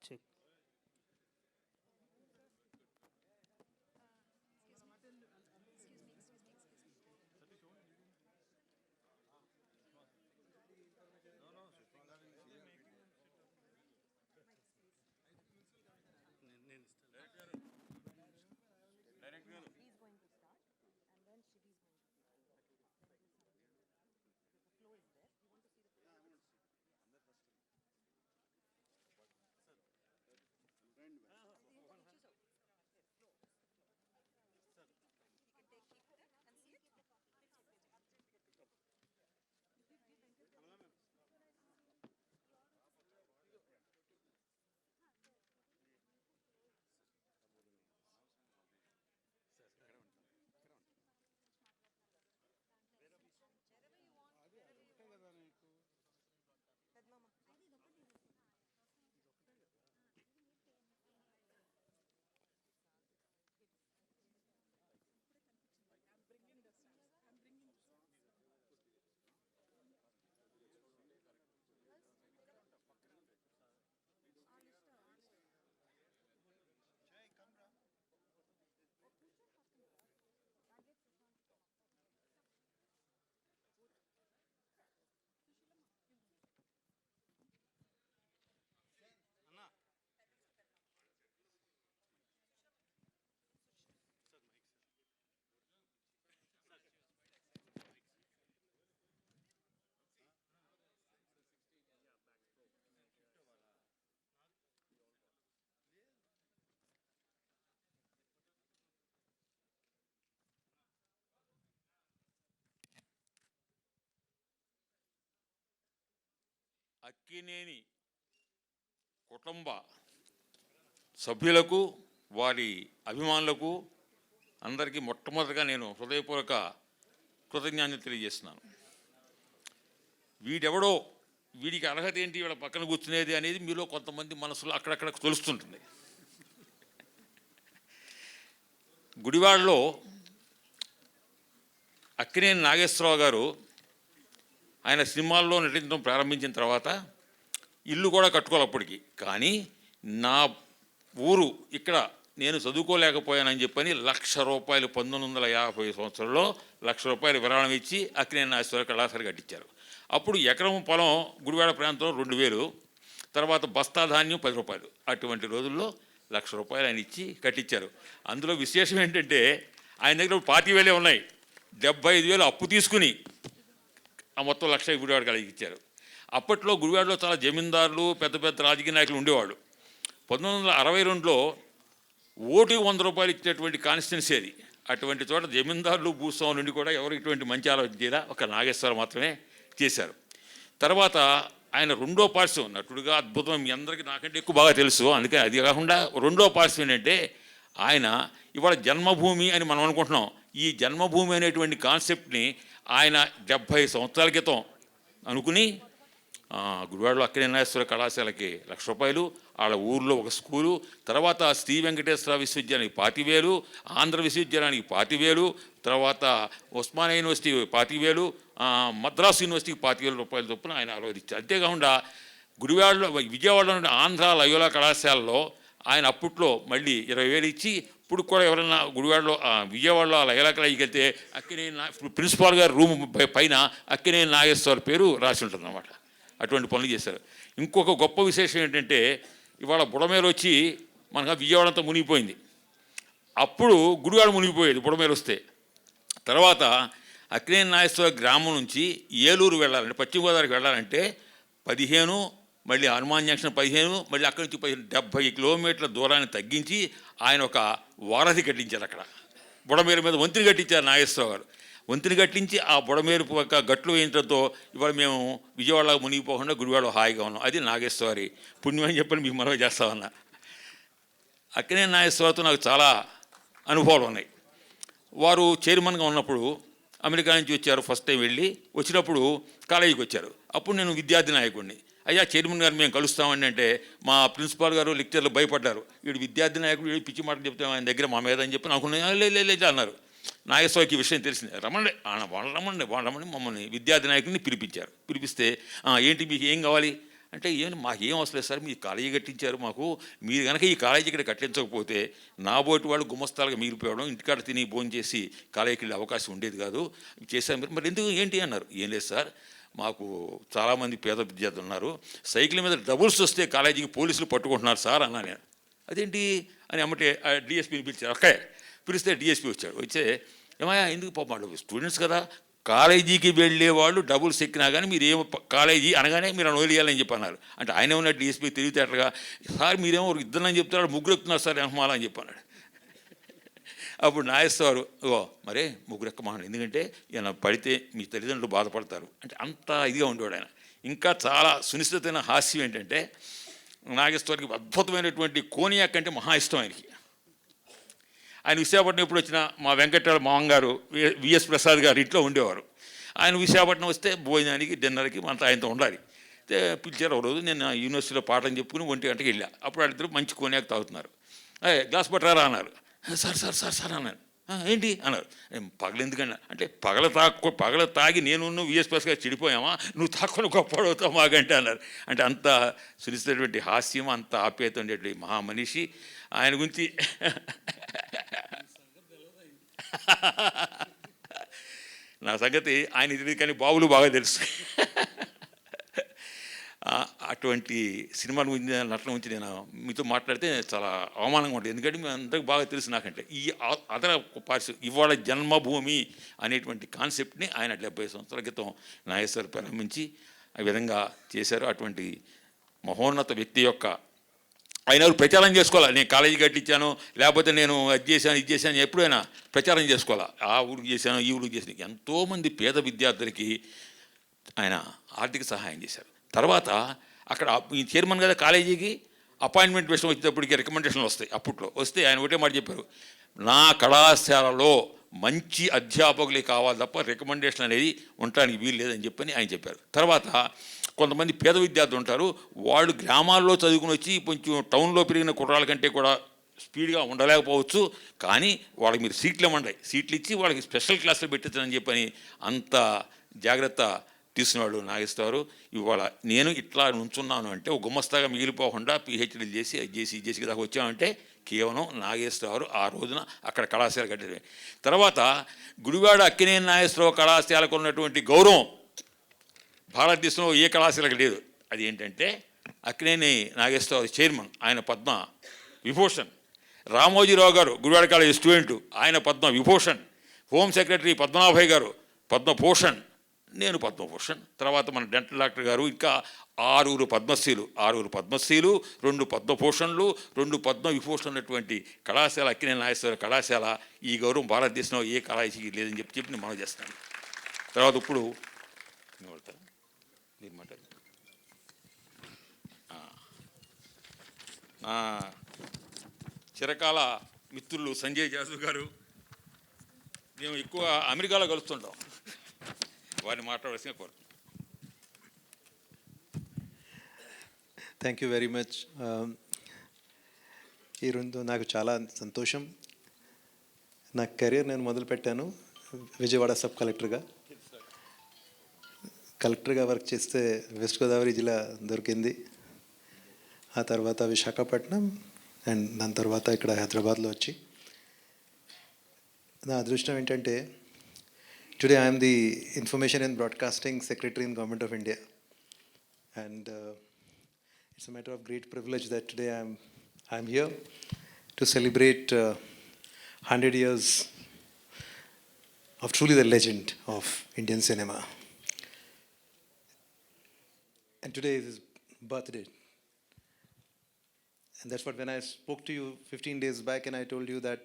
Check. Akkineni కుటుంబ సభ్యులకు వారి అభిమానులకు అందరికీ మొట్టమొదటిగా నేను హృదయపూర్వక కృతజ్ఞతలు తెలియజేస్తున్నాను. వీడెవడో, వీడికి అర్హత ఏంటి, వీళ్ళ పక్కన కూర్చునేది అనేది మీలో కొంతమంది మనసులో అక్కడక్కడ తెలుస్తుంటుంది. గుడివాడలో అక్కినేని నాగేశ్వరరావు గారు ఆయన సినిమాల్లో నటించడం ప్రారంభించిన తర్వాత ఇల్లు కూడా కట్టుకోవాలి అప్పటికి. కానీ నా ఊరు ఇక్కడ నేను చదువుకోలేకపోయానని చెప్పని ₹1,00,000 1950 సంవత్సరంలో ₹1,00,000 విరాళం ఇచ్చి అక్కినేని నాగేశ్వర కళాశాల కట్టించారు. అప్పుడు ఎకరం పొలం గుడివాడ ప్రాంతంలో 2,000, తర్వాత బస్తా ధాన్యం ₹10. అటువంటి రోజుల్లో ₹1,00,000 ఆయన ఇచ్చి కట్టించారు. అందులో విశేషం ఏంటంటే ఆయన దగ్గర 40,000 ఉన్నాయి. 75,000 అప్పు తీసుకుని ఆ మొత్తం 1,00,000 గుడివాడ కలిగి ఇచ్చారు. అప్పట్లో గుడివాడలో చాలా జమీందారులు, పెద్ద పెద్ద రాజకీయ నాయకులు ఉండేవాళ్ళు. 1962లో ఓటుకి ₹100 ఇచ్చేటువంటి కాన్స్టిట్యున్సీ అది. అటువంటి చోట జమీందారులు, భూస్వాముల నుండి కూడా ఎవరు ఇటువంటి మంచి ఆలోచన చేయరా, ఒక నాగేశ్వర మాత్రమే చేశారు. తర్వాత ఆయన రెండో పార్శ్వం నటుడుగా అద్భుతం, మీ అందరికీ నాకంటే ఎక్కువ బాగా తెలుసు. అందుకే అది కాకుండా రెండో పార్శ్వం ఏంటంటే ఆయన ఇవాళ జన్మభూమి అని మనం అనుకుంటున్నాం. ఈ జన్మభూమి అనేటువంటి కాన్సెప్ట్ని ఆయన 70 సంవత్సరాల క్రితం అనుకుని గుడివాడలో అక్కినేని నాగేశ్వర కళాశాలకి ₹1,00,000, వాళ్ళ ఊర్లో ఒక స్కూలు, తర్వాత శ్రీ వెంకటేశ్వర విశ్వవిద్యాలయానికి 40,000, ఆంధ్ర విశ్వవిద్యాలయానికి 40,000, తర్వాత ఉస్మానియా యూనివర్సిటీ 40,000, మద్రాసు యూనివర్సిటీకి ₹40,000 చొప్పున ఆయన ఆలోచించారు. అంతేకాకుండా గుడివాడలో, విజయవాడలో నుండి ఆంధ్ర లయోలా కళాశాలలో ఆయన అప్పట్లో మళ్ళీ 20,000 ఇచ్చి, ఇప్పుడు కూడా ఎవరైనా గుడివాడలో విజయవాడలో లయోలా కాలేజీకి వెళ్తే అక్కినేని ప్రిన్సిపాల్ గారు రూమ్ పైన అక్కినేని నాగేశ్వర పేరు రాసి ఉంటుందన్నమాట. అటువంటి పనులు చేశారు. ఇంకొక గొప్ప విశేషం ఏంటంటే ఇవాళ బుడమేరు వచ్చి మనకు విజయవాడంతా మునిగిపోయింది. అప్పుడు గుడివాడ మునిగిపోయేది బుడమేరు వస్తే. తర్వాత అక్కినేని నాగేశ్వర గ్రామం నుంచి ఏలూరు వెళ్ళాలంటే, పశ్చిమ గోదావరికి వెళ్ళాలంటే 15, మళ్ళీ హనుమాన్ జంక్షన్ 15, మళ్ళీ అక్కడి నుంచి 70 కిలోమీటర్ల దూరాన్ని తగ్గించి ఆయన ఒక వారధి కట్టించారు. అక్కడ బుడమేరు మీద వంతెన కట్టించారు నాగేశ్వరరావు గారు. వంతెన కట్టించి ఆ బుడమేరు గట్లు వేయించడంతో ఇవాళ మేము విజయవాడలో మునిగిపోకుండా గుడివాడలో హాయిగా ఉన్నాం. అది నాగేశ్వరి పుణ్యం అని చెప్పని మీకు మనవి చేస్తామన్నా. అక్కినేని నాగేశ్వరరావుతో నాకు చాలా అనుభవాలు ఉన్నాయి. వారు చైర్మన్గా ఉన్నప్పుడు అమెరికా నుంచి వచ్చారు. ఫస్ట్ టైం వచ్చినప్పుడు కాలేజీకి వచ్చారు. అప్పుడు నేను విద్యార్థి నాయకుడిని. అయ్యా చైర్మన్ గారు మేము కలుస్తామని అంటే మా ప్రిన్సిపాల్ గారు, లెక్చర్లు భయపడ్డారు. వీడు విద్యార్థి నాయకుడు, వీడు పిచ్చి మాటలు చెప్తే ఆయన దగ్గర మా మీద అని చెప్పి నాకు లేదు అన్నారు. నాగేశ్వరకి ఈ విషయం తెలిసింది. రమ్మండి వాళ్ళు రమ్మండి మమ్మల్ని విద్యార్థి నాయకుడిని పిలిపించారు. పిలిపిస్తే ఏంటి మీకు ఏం కావాలి అంటే మాకేం అవసరం లేదు సార్, మీరు కాలేజీ కట్టించారు మాకు, మీరు కనుక ఈ కాలేజీ ఇక్కడ కట్టించకపోతే నా బోటి వాళ్ళు గుమస్తాలుగా మిగిలిపోవడం, ఇంటికాడ తిని భోజనం చేసి కాలేజీకి వెళ్ళే అవకాశం ఉండేది కాదు, చేశారు మీరు. మరి ఎందుకు ఏంటి అన్నారు. ఏం లేదు సార్, మాకు చాలామంది పేద విద్యార్థులు ఉన్నారు, సైకిల్ మీద డబుల్స్ వస్తే కాలేజీకి పోలీసులు పట్టుకుంటున్నారు సార్ అన్నా నేను. అదేంటి అని అమ్మటే డిఎస్పీని పిలిచారు. అక్కడే పిలిస్తే డిఎస్పీ వచ్చాడు. వచ్చే ఏమయ్యా ఎందుకు పాపం స్టూడెంట్స్ కదా, కాలేజీకి వెళ్ళే వాళ్ళు డబుల్స్ ఎక్కినా కానీ మీరు ఏమో కాలేజీ అనగానే మీరు వదిలేయాలని చెప్పి అన్నారు. అంటే ఆయన ఉన్నట్టు డిఎస్పీ తెలివితేటలుగా, సార్ మీరేమో ఇద్దరని చెప్తున్నారు, ముగ్గురు ఎక్కుతున్నారు సార్ ఎనమాల అని చెప్పన్నాడు. అప్పుడు నాగేశ్వరరావు మరే ముగ్గురు ఎక్కమన్నాడు, ఎందుకంటే ఈయన పడితే మీ తల్లిదండ్రులు బాధపడతారు అంటే అంత ఇదిగా ఉండేవాడు ఆయన. ఇంకా చాలా సునిశ్చితమైన హాస్యం ఏంటంటే నాగేశ్వరికి అద్భుతమైనటువంటి కోనియాక్ అంటే మహా ఇష్టం ఆయనకి. ఆయన విశాఖపట్నం ఎప్పుడు వచ్చినా మా వెంకటరావు మామగారు విఎస్ ప్రసాద్ గారు ఇంట్లో ఉండేవారు. ఆయన విశాఖపట్నం వస్తే భోజనానికి డిన్నర్కి మనతో ఆయనతో ఉండాలి. పిలిచారు ఒక రోజు, నేను యూనివర్సిటీలో పాఠం చెప్పుకుని 1 గంటకి వెళ్ళా. అప్పుడు వాళ్ళిద్దరు మంచి కోనియాక్ తాగుతున్నారు. గ్లాస్ పట్టరారా అన్నారు. సార్ సార్ సార్ సార్ అన్నాను. ఏంటి అన్నారు. పగలెందుకన్నా అంటే పగల తాగి నేను విఎస్ ప్రసాద్ గారు చెడిపోయామా, నువ్వు తాక్కుని గొప్పడవుతావు మాకంటే అన్నారు. అంటే అంత సునిశ్చితటువంటి హాస్యం, అంత ఆప్యాయత ఉండేటువంటి మహామనిషి. ఆయన గురించి నా సంగతి ఆయన తెలియదు కానీ బాబులు బాగా తెలుసు. అటువంటి సినిమా గురించి, నటన గురించి నేను మీతో మాట్లాడితే చాలా అవమానంగా ఉంటుంది. ఎందుకంటే మీ అందరికి బాగా తెలుసు నాకంటే. ఈ అదన ఇవాళ జన్మభూమి అనేటువంటి కాన్సెప్ట్ని ఆయన 70 సంవత్సరాల క్రితం నాగేశ్వర్ ప్రారంభించి ఆ విధంగా చేశారు. అటువంటి మహోన్నత వ్యక్తి యొక్క ఆయన ప్రచారం చేసుకోవాలి. నేను కాలేజీ కట్టించాను, లేకపోతే నేను అది చేశాను ఇది చేశాను, ఎప్పుడైనా ప్రచారం చేసుకోవాలా. ఆ ఊరికి చేశాను, ఈ ఊరికి చేశాను. ఎంతోమంది పేద విద్యార్థులకి ఆయన ఆర్థిక సహాయం చేశారు. తర్వాత అక్కడ ఈ చైర్మన్ కదా కాలేజీకి అపాయింట్మెంట్ విషయం వచ్చేటప్పటికి రికమెండేషన్లు వస్తాయి. అప్పట్లో వస్తే ఆయన ఒకటే మాట చెప్పారు, నా కళాశాలలో మంచి అధ్యాపకులే కావాలి తప్ప రికమెండేషన్ అనేది ఉండడానికి వీలు లేదని చెప్పని ఆయన చెప్పారు. తర్వాత కొంతమంది పేద విద్యార్థులు ఉంటారు, వాళ్ళు గ్రామాల్లో చదువుకుని వచ్చి కొంచెం టౌన్లో పెరిగిన కుర్రాళ్ళ కంటే కూడా స్పీడ్గా ఉండలేకపోవచ్చు, కానీ వాళ్ళకి మీరు సీట్లు ఇవ్వండి, సీట్లు ఇచ్చి వాళ్ళకి స్పెషల్ క్లాసులు పెట్టించని చెప్పని అంత జాగ్రత్త తీసుకున్నాడు నాగేశ్వరరావు. ఇవాళ నేను ఇట్లా నుంచున్నాను అంటే ఒక గుమస్తాగా మిగిలిపోకుండా పిహెచ్డీలు చేసి అది చేసి దాకా వచ్చామంటే కేవలం నాగేశ్వరరావు ఆ రోజున అక్కడ కళాశాల కట్టారు. తర్వాత గుడివాడ అక్కినేని నాగేశ్వరరావు కళాశాలకు ఉన్నటువంటి గౌరవం భారతదేశంలో ఏ కళాశాలకు లేదు. అది ఏంటంటే అక్కినేని నాగేశ్వరరావు చైర్మన్, ఆయన పద్మ విభూషణ్. రామోజీరావు గారు గుడివాడ కాలేజీ స్టూడెంటు, ఆయన పద్మ విభూషణ్. హోమ్ సెక్రటరీ పద్మనాభయ్య గారు పద్మభూషణ్, నేను పద్మభూషణ్. తర్వాత మన డెంటల్ డాక్టర్ గారు, ఇంకా 6 పద్మశ్రీలు, 2 పద్మభూషణ్లు, 2 పద్మ విభూషణ్ ఉన్నటువంటి కళాశాల అక్కినేని నాగేశ్వర కళాశాల. ఈ గౌరవం భారతదేశంలో ఏ కళాశాలకి లేదని చెప్పి నేను మనం చేస్తాను. తర్వాత ఇప్పుడు నా చిరకాల మిత్రులు సంజయ్ జాజు గారు, మేము ఎక్కువ అమెరికాలో కలుస్తుంటాం, వారిని మాట్లాడాల్సిన కోరు. Thank you very much. ఈరోజు నాకు చాలా సంతోషం. నా కెరీర్ నేను మొదలుపెట్టాను విజయవాడ సబ్ కలెక్టర్గా వర్క్ చేస్తే వెస్ట్ గోదావరి జిల్లా దొరికింది. ఆ తర్వాత విశాఖపట్నం అండ్ దాని తర్వాత ఇక్కడ హైదరాబాద్లో వచ్చి నా అదృష్టం ఏంటంటే today I am the Information and Broadcasting Secretary in Government of India, and it's a matter of great privilege that today I am here to celebrate 100 years of truly the legend of Indian cinema. And today is his birthday. And that's what, when I spoke to you 15 days back and I told you that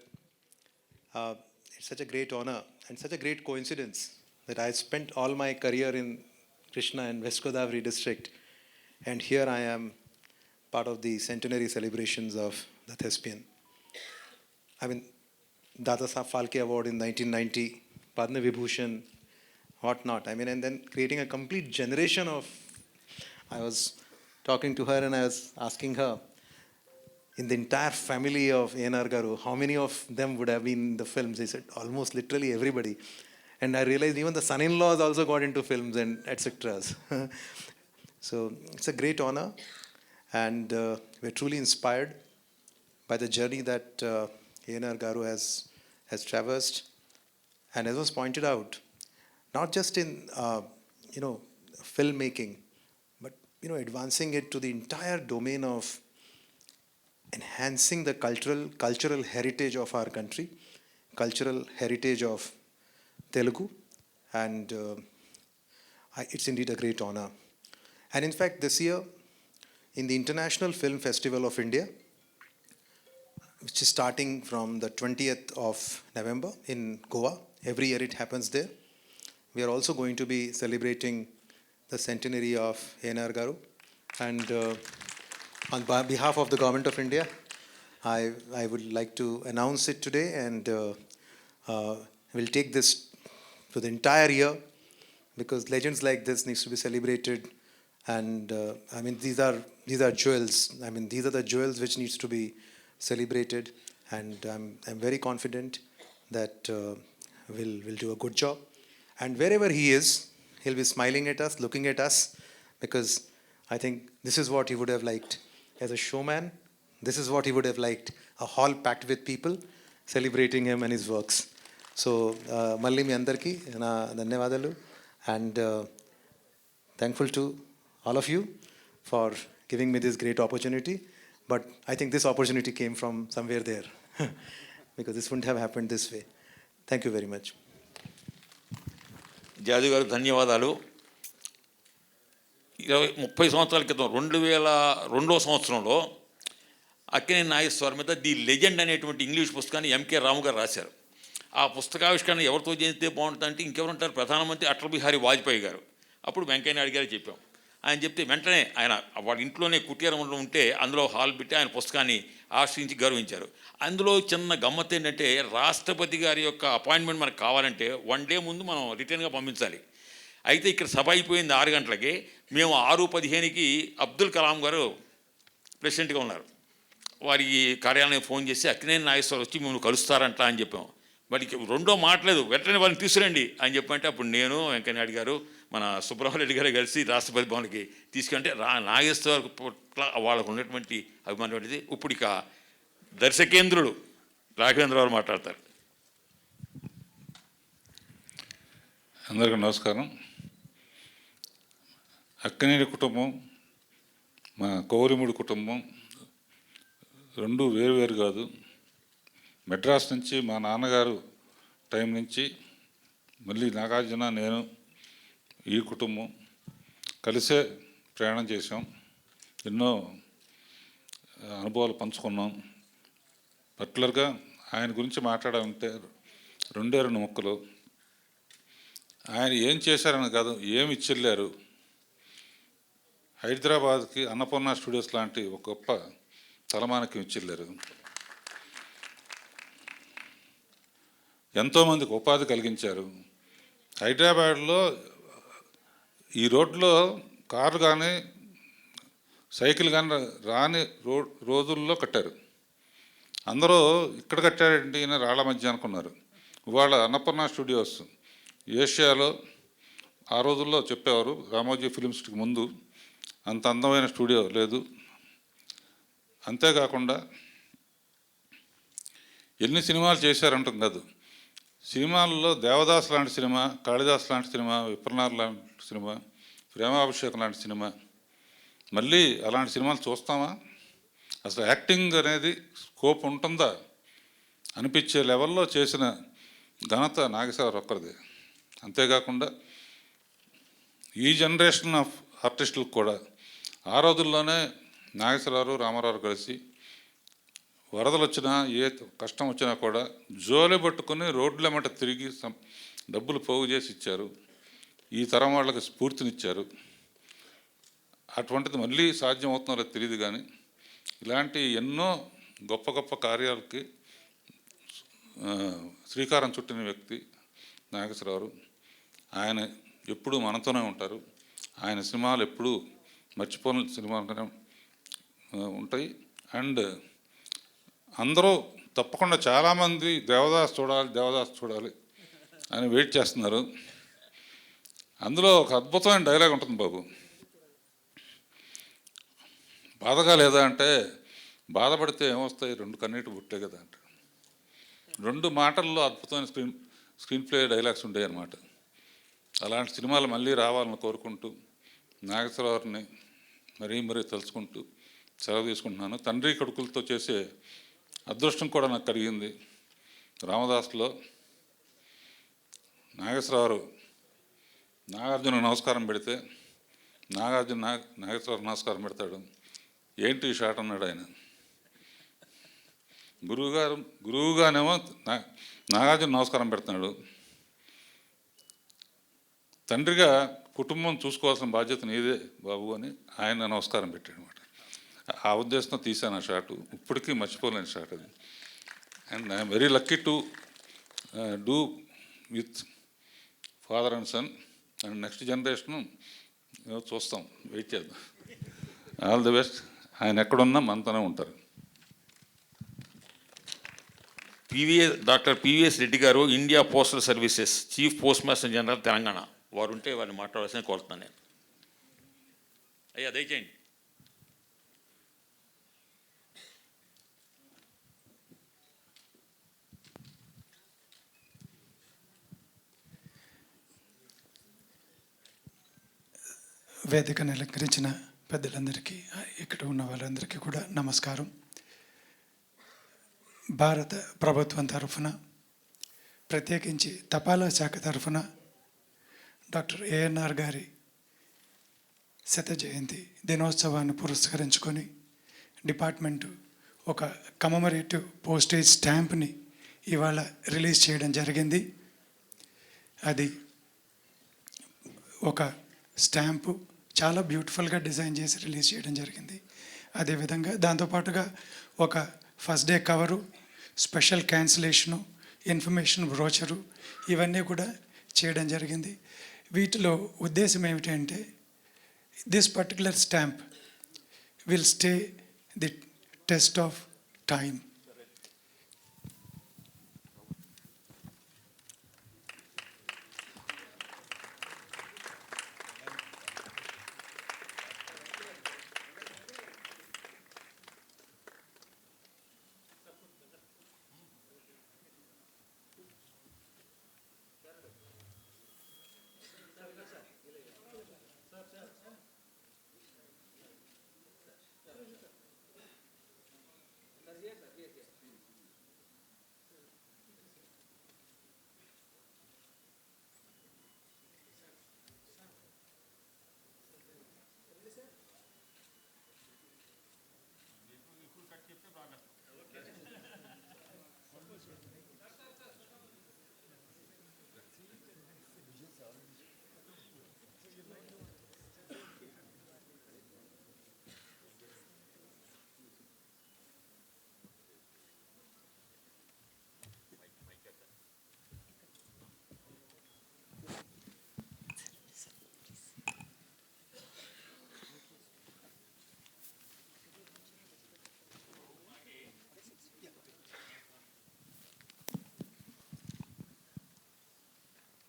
it's such a great honor and such a great coincidence that I spent all my career in Krishna and West Godavari district, and here I am part of the centenary celebrations of the Thespian. I mean, Dada Saheb Phalke Award in 1990, Padma Vibhushan, what not. I mean, and then creating a complete generation of, I was talking to her and I was asking her, in the entire family of A.N.R. Garu, how many of them would have been in the films? He said, almost literally everybody. And I realized even the son-in-laws also got into films and etc. So it's a great honor, and we're truly inspired by the journey that A.N.R. Garu has traversed. And as was pointed out, not just in filmmaking, but advancing it to the entire domain of enhancing the cultural heritage of our country, cultural heritage of Telugu, and it's indeed a great honor. And in fact, this year, in the International Film Festival of India, which is starting from the 20th of November in Goa, every year it happens there, we are also going to be celebrating the centenary of A.N.R. Garu. And on behalf of the Government of India, I would like to announce it today, and we'll take this to the entire year, because legends like this needs to be celebrated. And I mean, these are jewels. I mean, these are the jewels which needs to be celebrated, and I'm very confident that we'll do a good job. And wherever he is, he'll be smiling at us, looking at us, because I think this is what he would have liked as a showman. This is what he would have liked, a hall packed with people celebrating him and his works. So malli mi andarki na dhanyavadalu, and thankful to all of you for giving me this great opportunity. But I think this opportunity came from somewhere there, because this wouldn't have happened this way. Thank you very much. జాదు గారు ధన్యవాదాలు. 30 సంవత్సరాల క్రితం 2002వ సంవత్సరంలో అక్కినేని నాగేశ్వరరావు మీద the legend అనేటువంటి English పుస్తకాన్ని MK రాము గారు రాశారు. ఆ పుస్తకావిష్కరణ ఎవరితో చేస్తే బాగుంటుందంటే ఇంకెవరుంటారు, ప్రధానమంత్రి అటల్ బిహారీ వాజ్పేయి గారు. అప్పుడు వెంకయ్య నాయుడు గారు చెప్పాం. ఆయన చెప్తే వెంటనే ఆయన వాళ్ళ ఇంట్లోనే కుటీరంలో ఉంటే అందులో హాల్ పెట్టి ఆయన పుస్తకాన్ని ఆశ్రయించి గౌరవించారు. అందులో చిన్న గమ్మత్ ఏంటంటే, రాష్ట్రపతి గారి యొక్క అపాయింట్మెంట్ మనకు కావాలంటే 1 డే ముందు మనం రిటర్న్గా పంపించాలి. అయితే ఇక్కడ సభ అయిపోయింది 6 గంటలకి, మేము 6:15కి అబ్దుల్ కలాం గారు ప్రెసిడెంట్గా ఉన్నారు. వారి కార్యాలయం ఫోన్ చేసి అక్కినేని నాగేశ్వరరావు వచ్చి మేము కలుస్తారంట అని చెప్పాం. వాడికి రెండో మాట్లేదు, వెంటనే వాళ్ళని తీసుకురండి అని చెప్పంటే అప్పుడు నేను, వెంకయ్యనాయుడు గారు, మన సుబ్రహ్మణ్యుడు గారు కలిసి రాష్ట్రపతి భవన్కి తీసుకుంటే నాగేశ్వర పట్ల వాళ్ళకు ఉన్నటువంటి అభిమానం అనేది. ఇప్పుడు ఇక దర్శకేంద్రుడు రాఘవేంద్రరావు మాట్లాడతారు. అందరికీ నమస్కారం. అక్కినేని కుటుంబం, మా కౌరిముడి కుటుంబం రెండు వేరు కాదు. మెడ్రాస్ నుంచి మా నాన్నగారు టైం నుంచి మళ్ళీ నాగార్జున, నేను, ఈ కుటుంబం కలిసే ప్రయాణం చేసాం. ఎన్నో అనుభవాలు పంచుకున్నాం. పర్టికులర్గా ఆయన గురించి మాట్లాడాలంటే 2 ముక్కలు. ఆయన ఏం చేశారని కాదు, ఏమి ఇచ్చెళ్ళారు. హైదరాబాద్కి అన్నపూర్ణ స్టూడియోస్ లాంటి ఒక గొప్ప తలమానికి ఇచ్చెళ్ళారు. ఎంతోమందికి ఉపాధి కలిగించారు. హైదరాబాద్లో ఈ రోడ్లో కార్లు కానీ సైకిల్ కానీ రాని రోజుల్లో కట్టారు. అందరూ ఇక్కడ కట్టారంటే ఈయన రాళ్ల మధ్య అనుకున్నారు. ఇవాళ అన్నపూర్ణ స్టూడియోస్ ఏషియాలో ఆ రోజుల్లో చెప్పేవారు, రామోజీ ఫిలిం సిటీకి ముందు అంత అందమైన స్టూడియో లేదు. అంతేకాకుండా ఎన్ని సినిమాలు చేశారంటాం కాదు, సినిమాల్లో దేవదాస్ లాంటి సినిమా, కాళిదాస్ లాంటి సినిమా, విప్రనాథ్ లాంటి సినిమా, ప్రేమాభిషేకం లాంటి సినిమా, మళ్ళీ అలాంటి సినిమాలు చూస్తామా? అసలు యాక్టింగ్ అనేది స్కోప్ ఉంటుందా అనిపించే లెవెల్లో చేసిన ఘనత నాగేశ్వరరావు ఒక్కరిది. అంతేకాకుండా ఈ జనరేషన్ ఆఫ్ ఆర్టిస్టులకు కూడా ఆ రోజుల్లోనే నాగేశ్వరరావు, రామారావు కలిసి వరదలు వచ్చినా, ఏ కష్టం వచ్చినా కూడా జోలి పట్టుకుని రోడ్లెమ్మట తిరిగి డబ్బులు పోగు చేసి ఇచ్చారు. ఈ తరం వాళ్ళకి స్ఫూర్తినిచ్చారు. అటువంటిది మళ్ళీ సాధ్యం అవుతున్నారో తెలియదు, కానీ ఇలాంటి ఎన్నో గొప్ప గొప్ప కార్యాలకి శ్రీకారం చుట్టిన వ్యక్తి నాగేశ్వరరావు. ఆయన ఎప్పుడూ మనతోనే ఉంటారు. ఆయన సినిమాలు ఎప్పుడూ మర్చిపోని సినిమాలుగానే ఉంటాయి. అండ్ అందరూ తప్పకుండా చాలామంది దేవదాస్ చూడాలి అని వెయిట్ చేస్తున్నారు. అందులో ఒక అద్భుతమైన డైలాగ్ ఉంటుంది బాబు. బాధగా లేదా అంటే, బాధపడితే ఏమొస్తాయి, 2 కన్నీటి బుట్టే కదా అంటాడు. 2 మాటల్లో అద్భుతమైన స్క్రీన్ ప్లే డైలాగ్స్ ఉండేవి అన్నమాట. అలాంటి సినిమాలు మళ్ళీ రావాలని కోరుకుంటూ నాగేశ్వరరావుని మరీ తలుచుకుంటూ సెలవు తీసుకుంటున్నాను. తండ్రి కొడుకులతో చేసే అదృష్టం కూడా నాకు కలిగింది. రామదాసులో నాగేశ్వరరావు నాగార్జున నమస్కారం పెడితే నాగేశ్వరరావు నమస్కారం పెడతాడు. ఏంటి ఈ షాట్ అన్నాడు ఆయన. గురువుగానేమో నాగార్జున నమస్కారం పెడుతున్నాడు. తండ్రిగా కుటుంబం చూసుకోవాల్సిన బాధ్యత నీదే బాబు అని ఆయన నమస్కారం పెట్టాడు అనమాట. ఆ ఉద్దేశంతో తీశాను ఆ షాటు. ఇప్పటికీ మర్చిపోలేని షాట్ అది. And I'm very lucky to do with father and son. And next generation చూస్తాం, వెయిట్ చేద్దాం. All the best. ఆయన ఎక్కడున్నా మనతోనే ఉంటారు. Doctor PVS Reddy garu, India postal services chief post master general, Telangana. వారు ఉంటే వారిని మాట్లాడాల్సిన కోరుతున్నాను నేను. అయ్యా దయచేయండి. వేదికను అలంకరించిన పెద్దలందరికీ, ఇక్కడ ఉన్న వాళ్ళందరికీ కూడా నమస్కారం. భారత ప్రభుత్వం తరఫున, ప్రత్యేకించి తపాలా శాఖ తరఫున డాక్టర్ ఏఎన్ఆర్ గారి 100వ జయంతి దినోత్సవాన్ని పురస్కరించుకొని డిపార్ట్మెంటు ఒక కమమరేటివ్ పోస్టేజ్ స్టాంప్ని ఇవాళ రిలీజ్ చేయడం జరిగింది. అది ఒక స్టాంపు చాలా బ్యూటిఫుల్గా డిజైన్ చేసి రిలీజ్ చేయడం జరిగింది. అదేవిధంగా దాంతోపాటుగా ఒక first day cover, special cancellation, information brochure, ఇవన్నీ కూడా చేయడం జరిగింది. వీటిలో ఉద్దేశం ఏమిటంటే, this particular stamp will stay the test of time.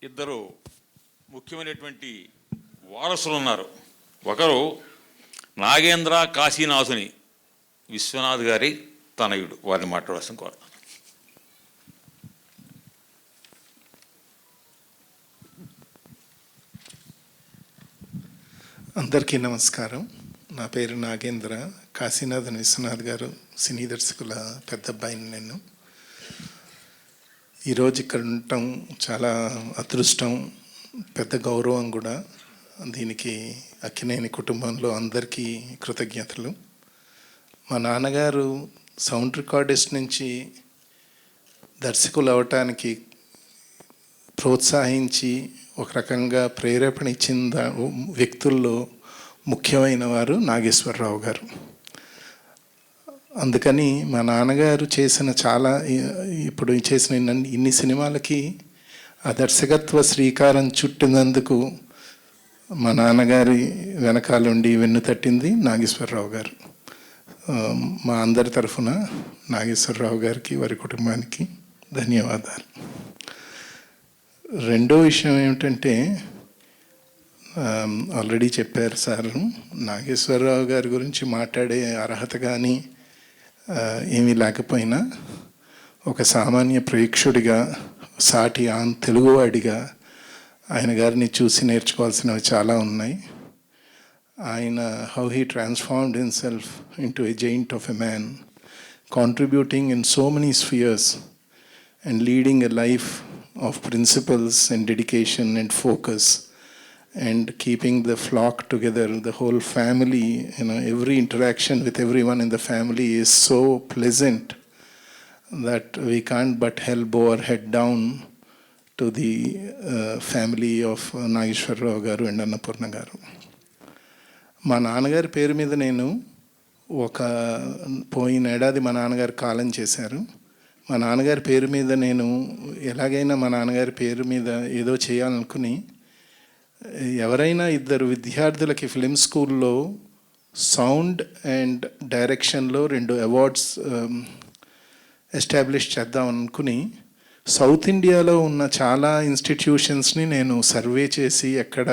ఇద్దరు ముఖ్యమైనటువంటి వారసులు ఉన్నారు. ఒకరు నాగేంద్ర కాశీనాథుని విశ్వనాథ్ గారి తనయుడు. వారిని మాట్లాడాల్సిన కోరుతాను. అందరికీ నమస్కారం. నా పేరు నాగేంద్ర. కాశీనాథన్ విశ్వనాథ్ గారు సినీ దర్శకుల పెద్ద అబ్బాయిని నేను. ఈరోజు ఇక్కడ ఉండటం చాలా అదృష్టం, పెద్ద గౌరవం కూడా. దీనికి అక్కినేని కుటుంబంలో అందరికీ కృతజ్ఞతలు. మా నాన్నగారు సౌండ్ రికార్డిస్ట్ నుంచి దర్శకులు అవటానికి ప్రోత్సహించి ఒక రకంగా ప్రేరేపణ ఇచ్చిన వ్యక్తుల్లో ముఖ్యమైన వారు నాగేశ్వరరావు గారు. అందుకని మా నాన్నగారు చేసిన ఇప్పుడు చేసిన ఇన్ని సినిమాలకి ఆ దర్శకత్వ శ్రీకారం చుట్టినందుకు మా నాన్నగారి వెనకాలండి వెన్ను తట్టింది నాగేశ్వరరావు గారు. మా అందరి తరఫున నాగేశ్వరరావు గారికి, వారి కుటుంబానికి ధన్యవాదాలు. రెండో విషయం ఏమిటంటే, ఆల్రెడీ చెప్పారు సార్, నాగేశ్వరరావు గారి గురించి మాట్లాడే అర్హత కానీ ఏమీ లేకపోయినా ఒక సామాన్య ప్రేక్షకుడిగా, సాటి తెలుగువాడిగా ఆయన గారిని చూసి నేర్చుకోవాల్సినవి చాలా ఉన్నాయి. ఆయన how he transformed himself into a giant of a man, contributing in so many spheres and leading a life of principles and dedication and focus and keeping the flock together, the whole family, every interaction with everyone in the family is so pleasant that we can't but help bow our head down to the family of Nageshwar Rao garu and Annapurna garu. మా నాన్నగారి పేరు మీద నేను పోయిన ఏడాది మా నాన్నగారు కాలం చేశారు. మా నాన్నగారి పేరు మీద నేను ఎలాగైనా మా నాన్నగారి పేరు మీద ఏదో చేయాలనుకుని, ఎవరైనా ఇద్దరు విద్యార్థులకి ఫిలిం స్కూల్లో సౌండ్ అండ్ డైరెక్షన్లో 2 అవార్డ్స్ ఎస్టాబ్లిష్ చేద్దాం అనుకుని సౌత్ ఇండియాలో ఉన్న చాలా ఇన్స్టిట్యూషన్స్ని నేను సర్వే చేసి ఎక్కడ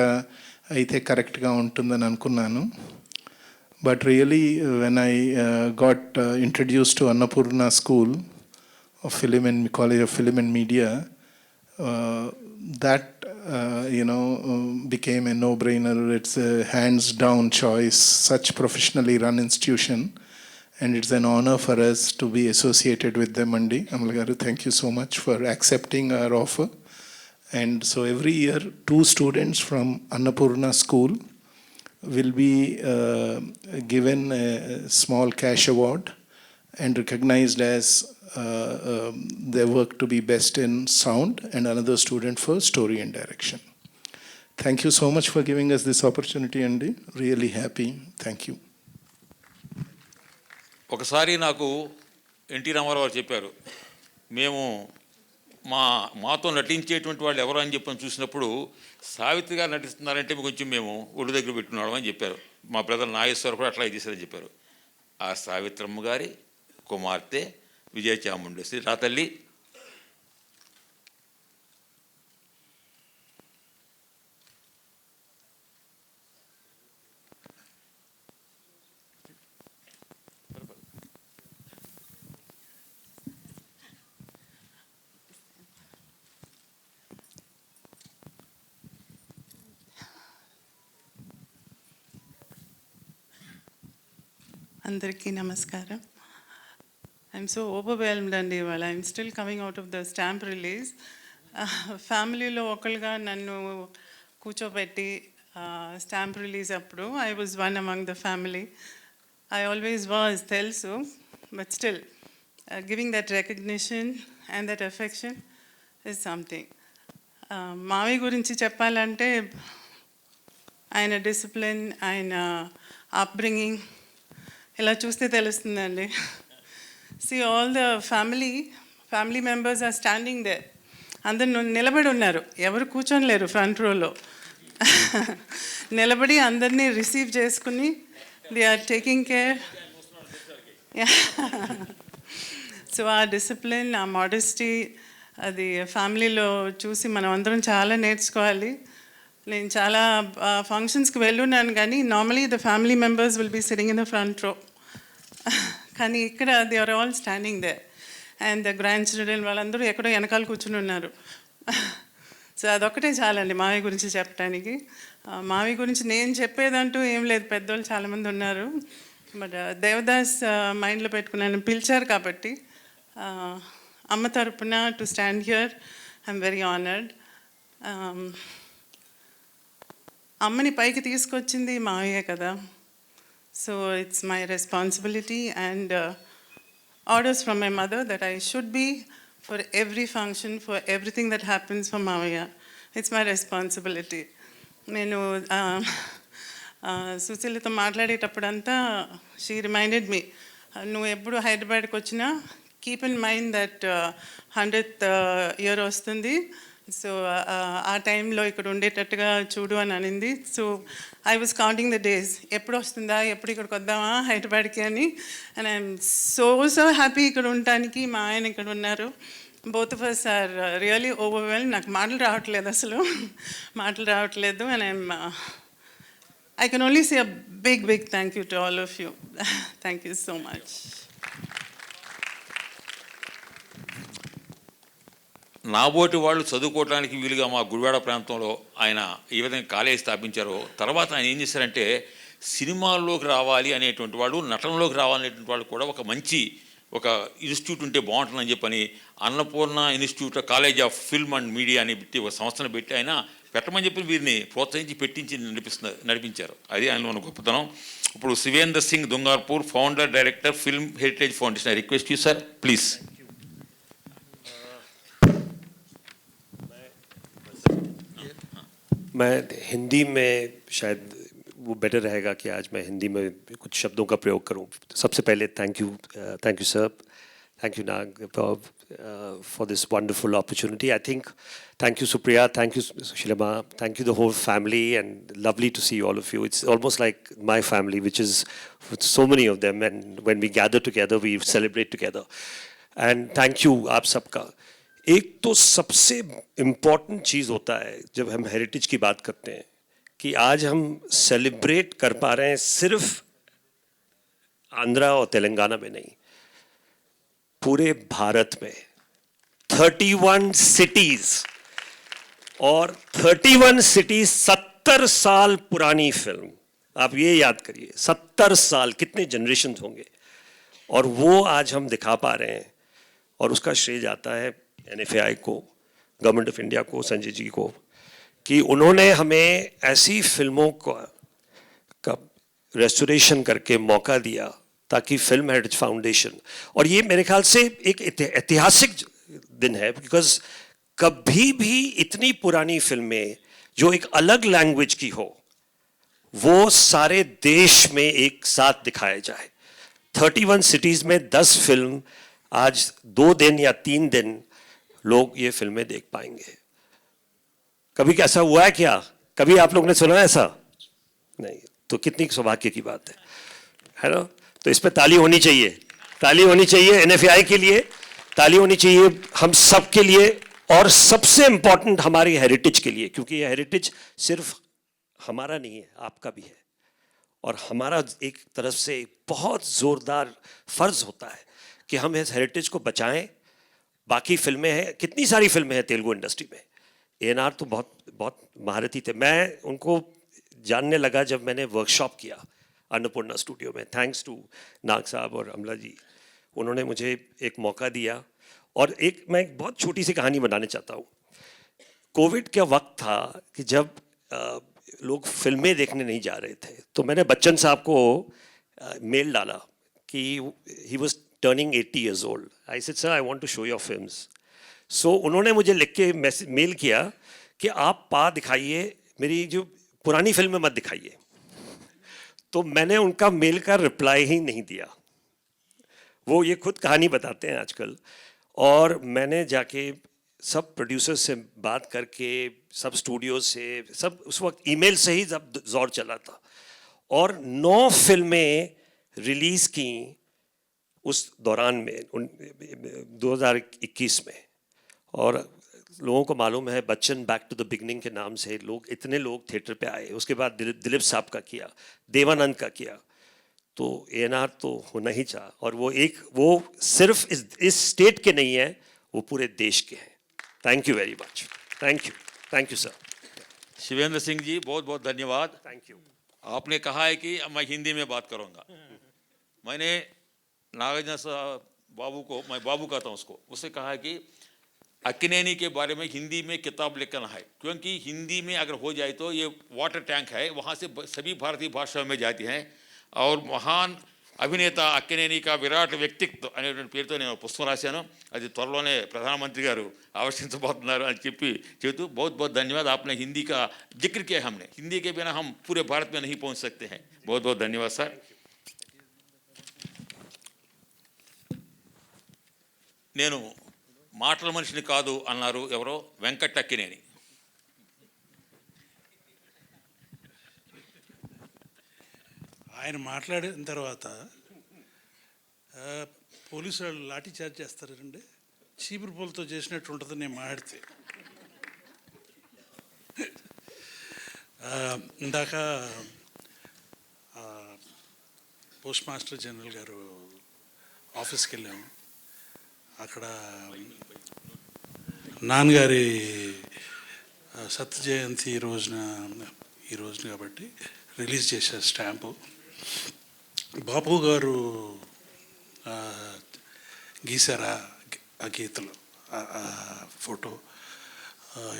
అయితే కరెక్ట్గా ఉంటుందని అనుకున్నాను. But really when I got introduce to Annapurna school of College of Film and Media, that became a no-brainer. It's a hands-down choice, such professionally run institution, and it's an honor for us to be associated with them. Andi Amal garu, thank you so much for accepting our offer. And so every year 2 students from Annapurna School will be given a small cash award and recognized as their work to be best in sound, and another student for story and direction. Thank you so much for giving us this opportunity, Andy. Really happy. Thank you. ఒకసారి నాకు NT Ramarao చెప్పారు, మేము మాతో నటించేటువంటి వాళ్ళు ఎవరు అని చెప్పని చూసినప్పుడు సావిత్రి గారు నటిస్తున్నారంటే కొంచెం మేము ఒళ్ళు దగ్గర పెట్టుకున్నాడు అని చెప్పారు. మా బ్రదర్ నాగేశ్వర కూడా అట్లా చేశారని చెప్పారు. ఆ సావిత్రమ్మ గారి కుమార్తె విజయ చాముండేశ్వరి రా తల్లి. అందరికీ నమస్కారం. I'm so overwhelmed అండి ఇవాళ. I'm still coming out of the stamp release. ఫ్యామిలీలో ఒకరుగా నన్ను కూర్చోబెట్టి స్టాంప్ రిలీజ్ అప్పుడు I was one among the family. I always was, తెలుసు, but still giving that recognition and that affection is something. మావి గురించి చెప్పాలంటే ఆయన డిసిప్లిన్, ఆయన అప్బ్రింగింగ్ ఇలా చూస్తే తెలుస్తుందండి. See, all the family members are standing there. అందరు నిలబడి ఉన్నారు, ఎవరు కూర్చొని లేరు ఫ్రంట్ రోలో. నిలబడి అందరినీ రిసీవ్ చేసుకుని they are taking care. So ఆ డిసిప్లిన్, ఆ మోడెస్టీ, అది ఫ్యామిలీలో చూసి మనం అందరం చాలా నేర్చుకోవాలి. నేను చాలా ఫంక్షన్స్కి వెళ్ళున్నాను, కానీ normally the family members will be sitting in the front row. కానీ ఇక్కడ they are all standing there, and the grandchildren వాళ్ళందరూ ఎక్కడో వెనకాల కూర్చుని ఉన్నారు. సో అదొక్కటే చాలండి మావి గురించి చెప్పడానికి. మావి గురించి నేను చెప్పేదంటూ ఏం లేదు, పెద్దోళ్ళు చాలామంది ఉన్నారు. బట్ దేవదాస్ మైండ్లో పెట్టుకున్నాను, పిలిచారు కాబట్టి అమ్మ తరపున to stand here I'm very honoured. అమ్మని పైకి తీసుకొచ్చింది మావయ్యే కదా. So it's my responsibility and orders from my mother that I should be for every function, for everything that happens for Mavaya. It's my responsibility. నేను సుశీలతో మాట్లాడేటప్పుడంతా she reminded me, నువ్వు ఎప్పుడు హైదరాబాద్కి వచ్చినా keep in mind that 100th year వస్తుంది, so ఆ టైంలో ఇక్కడ ఉండేటట్టుగా చూడు అని అనింది. So I was counting the days, ఎప్పుడు వస్తుందా, ఎప్పుడు ఇక్కడికి వద్దామా హైదరాబాద్కి అని. అండ్ ఐఎమ్ సో హ్యాపీ ఇక్కడ ఉండటానికి. మా ఆయన ఇక్కడ ఉన్నారు, both of us are really overwhelmed. నాకు మాటలు రావట్లేదు అసలు మాటలు రావట్లేదు. And I can only say a big thank you to all of you. Thank you so much. నాబోటి వాళ్ళు చదువుకోవడానికి వీలుగా మా గుడివాడ ప్రాంతంలో ఆయన ఈ విధంగా కాలేజీ స్థాపించారో, తర్వాత ఆయన ఏం చేశారంటే సినిమాల్లోకి రావాలి అనేటువంటి వాళ్ళు, నటనలోకి రావాలనేటువంటి వాళ్ళు కూడా ఒక మంచి ఒక ఇన్స్టిట్యూట్ ఉంటే బాగుంటుందని చెప్పని Annapurna institute college of film and media అని పెట్టి ఒక సంస్థను పెట్టి ఆయన పెట్టమని చెప్పి వీరిని ప్రోత్సహించి పెట్టించి నడిపించారు. అది ఆయనలో ఉన్న గొప్పతనం. ఇప్పుడు Shivendra Singh Dungarpur, founder director, film heritage foundation. I request you sir, please. मैं हिंदी में शायद वो बेटर रहेगा कि आज मैं हिंदी में कुछ शब्दों का प्रयोग करूं. सबसे पहले thank you sir, thank you Nag for this wonderful opportunity. I think thank you Supriya, thank you Shilama, thank you the whole family, and lovely to see all of you. It's almost like my family, which is with so many of them, and when we gather together we celebrate together. And thank you आप सबका. एक तो सबसे important चीज़ होता है जब हम heritage की बात करते हैं कि आज हम सेलिब्रेट कर पा रहे हैं सिर्फ आंध्रा और तेलंगाना में नहीं, पूरे भारत में 31 सिटीज, और 31 सिटीज 70 साल पुरानी फिल्म. आप ये याद करिए, 70 साल, कितने जनरेशन होंगे, और वो आज हम दिखा पा रहे हैं. और उसका श्रेय जाता है NFAI को, गवर्नमेंट ऑफ इंडिया को, संजय जी को, कि उन्होंने हमें ऐसी फिल्मों का रेस्टोरेशन करके मौका दिया ताकि फिल्म हेरिटेज फाउंडेशन, और ये मेरे ख्याल से एक ऐतिहासिक दिन है, बिकॉज कभी भी इतनी पुरानी फिल्में जो एक अलग लैंग्वेज की हो वो सारे देश में एक साथ दिखाए जाए. 31 सिटीज़ में 10 फिल्म, आज 2 दिन या 3 दिन लोग ये फिल्में देख पाएंगे. कभी कैसा हुआ है क्या? कभी आप लोग ने सुना है ऐसा? नहीं. तो कितनी सौभाग्य की बात है ना? तो इस पे ताली होनी चाहिए, ताली होनी चाहिए NFAI के लिए, ताली होनी चाहिए हम सब के लिए, और सबसे इंपॉर्टेंट हमारी हेरिटेज के लिए, क्योंकि ये हेरिटेज सिर्फ हमारा नहीं है, आपका भी है. और हमारा एक तरफ से बहुत जोरदार फर्ज होता है कि हम इस हेरिटेज को बचाएं. बाकी फिल्में हैं, कितनी सारी फिल्में हैं तेलुगु इंडस्ट्री में. ANR तो बहुत महारथी थे. मैं उनको जानने लगा जब मैंने वर्कशॉप किया अन्नपूर्णा स्टूडियो में. थैंक्स टू नाग साहब और अमला जी, उन्होंने मुझे एक मौका दिया. और मैं एक बहुत छोटी सी कहानी बनाने चाहता हूँ. कोविड का वक्त था कि जब लोग फिल्में देखने नहीं जा रहे थे, तो मैंने बच्चन साहब को मेल डाला कि he was turning 80 years old. I said, sir, I want to show your films. So उन्होंने मुझे लिख के मेल किया कि आप पा दिखाइए, मेरी जो पुरानी फिल्में मत दिखाइए. तो मैंने उनका मेल का रिप्लाई ही नहीं दिया. वो ये खुद कहानी बताते हैं आजकल. और मैंने जाके सब प्रोड्यूसर से बात करके, सब स्टूडियो से, सब उस वक्त ईमेल से ही सब जोर चला था, और 9 फिल्में रिलीज़ की उस दौरान में 2021 में. और लोगों को मालूम है Bachchan back to the beginning के नाम से इतने लोग थिएटर पे आए. उसके बाद दिलीप साहब का किया, देवानंद का किया. तो ANR तो होना ही चाहा. और वो सिर्फ इस स्टेट के नहीं है, वो पूरे देश के हैं. Thank you very much. Thank you sir. Shivendra Singh ji, बहुत बहुत धन्यवाद. Thank you. आपने कहा है कि मैं हिंदी में बात करूँगा. मैंने नागार्जुन बाबू को, मैं बाबू कहता हूँ उससे कहा है कि अक्किनेनी के बारे में हिंदी में किताब लिखना है, क्योंकि हिंदी में अगर हो जाए तो ये वाटर टैंक है, वहाँ से सभी भारतीय भाषाओं में जाती हैं. और महान అభినేత అక్కినేని का విరాట్ వ్యక్తిత్వం అనేటువంటి పేరుతో నేను పుస్తకం రాశాను. అది త్వరలోనే ప్రధానమంత్రి గారు ఆవిష్కరించబోతున్నారు అని చెబుతూ बहुत बहुत धन्यवाद. आपने हिंदी का जिक्र किया. हमने हिंदी के बिना हम पूरे भारत में नहीं पहुंच सकते हैं. बहुत बहुत धन्यवाद सर. నేను మాటల మనిషిని కాదు అన్నారు ఎవరో, వెంకట్ అక్కినేని. ఆయన మాట్లాడిన తర్వాత పోలీసు వాళ్ళు లాఠీ చార్జ్ చేస్తారండి. చీపురు పూలతో చేసినట్టు ఉంటుంది నేను మాట్లాడితే. ఇందాక పోస్ట్ మాస్టర్ జనరల్ గారు ఆఫీస్కి వెళ్ళాము. అక్కడ నాన్నగారి సత్య జయంతి ఈ రోజున కాబట్టి రిలీజ్ చేశారు స్టాంపు. బాపు గారు గీశారా ఆ గీతలు, ఆ ఫోటో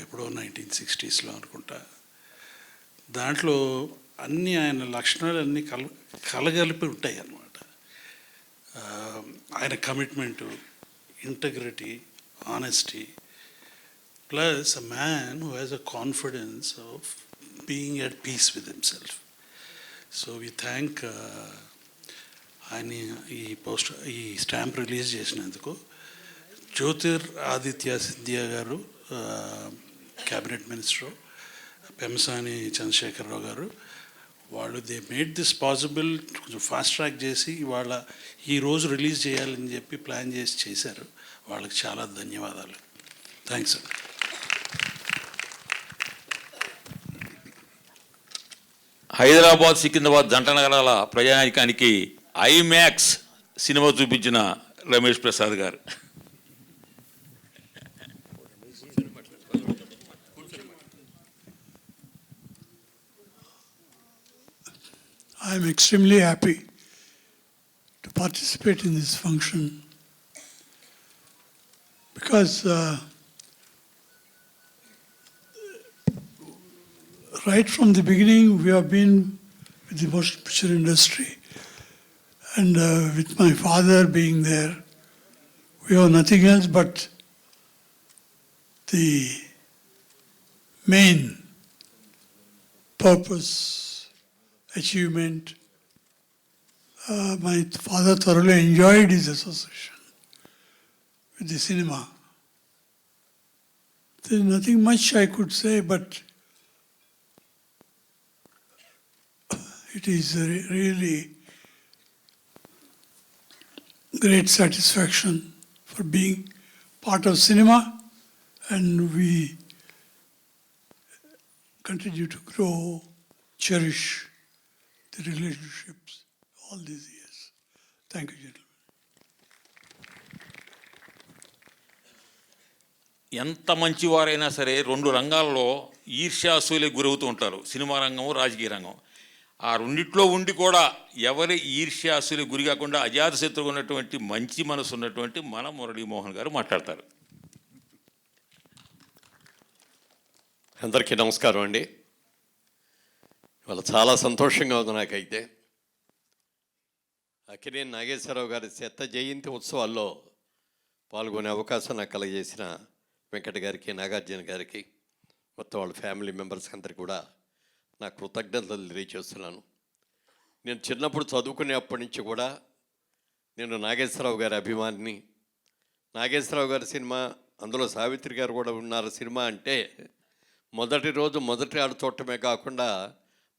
ఎప్పుడో 1960s అనుకుంటా. దాంట్లో అన్నీ ఆయన లక్షణాలు అన్నీ కలగలిపి ఉంటాయి అన్నమాట. ఆయన commitment, integrity, honesty, plus a man who has a confidence of being at peace with himself. So we thank ఆయన ఈ స్టాంప్ రిలీజ్ చేసినందుకు. జ్యోతిర్ ఆదిత్య సింధియా గారు క్యాబినెట్ మినిస్టర్, పెమసాని చంద్రశేఖరరావు గారు, వాళ్ళు దే మేడ్ దిస్ పాసిబుల్. కొంచెం ఫాస్ట్ ట్రాక్ చేసి ఇవాళ ఈరోజు రిలీజ్ చేయాలని చెప్పి ప్లాన్ చేసి చేశారు. వాళ్ళకి చాలా ధన్యవాదాలు. థ్యాంక్స్ అండి. హైదరాబాద్ సికింద్రాబాద్ జంట నగరాల ప్రయాణికానికి ఐమాక్స్ సినిమా చూపించిన రమేష్ ప్రసాద్ గారు. I am extremely happy to participate in this function because right from the beginning we have been with the motion picture industry, and with my father being there, we have nothing else but the main purpose, achievement. My father thoroughly enjoyed his association with the cinema. There's nothing much I could say, but it is really great satisfaction for being part of cinema, and we continue to grow, cherish the relationships all these years. Thank you, gentlemen. ఎంత మంచివారైనా సరే 2 రంగాల్లో ఈర్ష్యాసూలకు గురవుతూ ఉంటారు, cinema రంగం, రాజకీయ రంగం. ఆ రెండిట్లో ఉండి కూడా ఎవరి ఈర్ష్యాసూలకు గురి కాకుండా అజాతశత్రువు ఉన్నటువంటి మంచి మనసు ఉన్నటువంటి మన మురళీమోహన్ గారు మాట్లాడతారు. అందరికీ నమస్కారం అండి. ఇవాళ చాలా సంతోషంగా ఉంది నాకైతే. అక్కినేని నాగేశ్వరరావు గారి శత జయంతి ఉత్సవాల్లో పాల్గొనే అవకాశం నాకు కలగజేసిన వెంకట గారికి, నాగార్జున గారికి, మొత్తం వాళ్ళ ఫ్యామిలీ మెంబర్స్ అందరికీ కూడా నా కృతజ్ఞతలు తెలియజేస్తున్నాను. నేను చిన్నప్పుడు చదువుకునేప్పటి నుంచి కూడా నేను నాగేశ్వరరావు గారి అభిమానిని. నాగేశ్వరరావు గారి సినిమా, అందులో సావిత్రి గారు కూడా ఉన్నారు సినిమా అంటే, మొదటి రోజు మొదటి ఆడు చూడటమే కాకుండా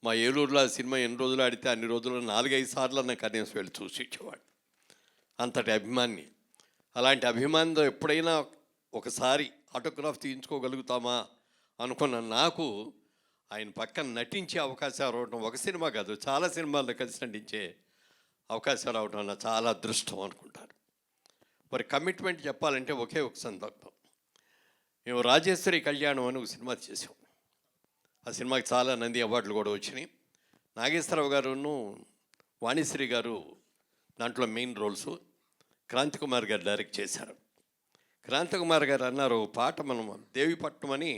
మా ఏలూరులో ఆ సినిమా ఎన్ని రోజులు ఆడితే అన్ని రోజులు 4-5 సార్లు నాకు కనీసం వెళ్ళి చూసి ఇచ్చేవాడు. అంతటి అభిమాని. అలాంటి అభిమానితో ఎప్పుడైనా ఒకసారి ఆటోగ్రాఫ్ తీయించుకోగలుగుతామా అనుకున్న నాకు ఆయన పక్కన నటించే అవకాశం రావడం, ఒక సినిమా కాదు చాలా సినిమాల్లో కలిసి నటించే అవకాశం రావడం నా చాలా అదృష్టం అనుకుంటాను. మరి కమిట్మెంట్ చెప్పాలంటే ఒకే ఒక సందర్భం. మేము రాజేశ్వరి కళ్యాణం అని ఒక సినిమా చేసాం. ఆ సినిమాకి చాలా నంది అవార్డులు కూడా వచ్చినాయి. నాగేశ్వరరావు గారును వాణిశ్రీ గారు దాంట్లో మెయిన్ రోల్స్. క్రాంతి కుమార్ గారు డైరెక్ట్ చేశారు. క్రాంతి కుమార్ గారు అన్నారు, పాట మనం దేవిపట్నం అని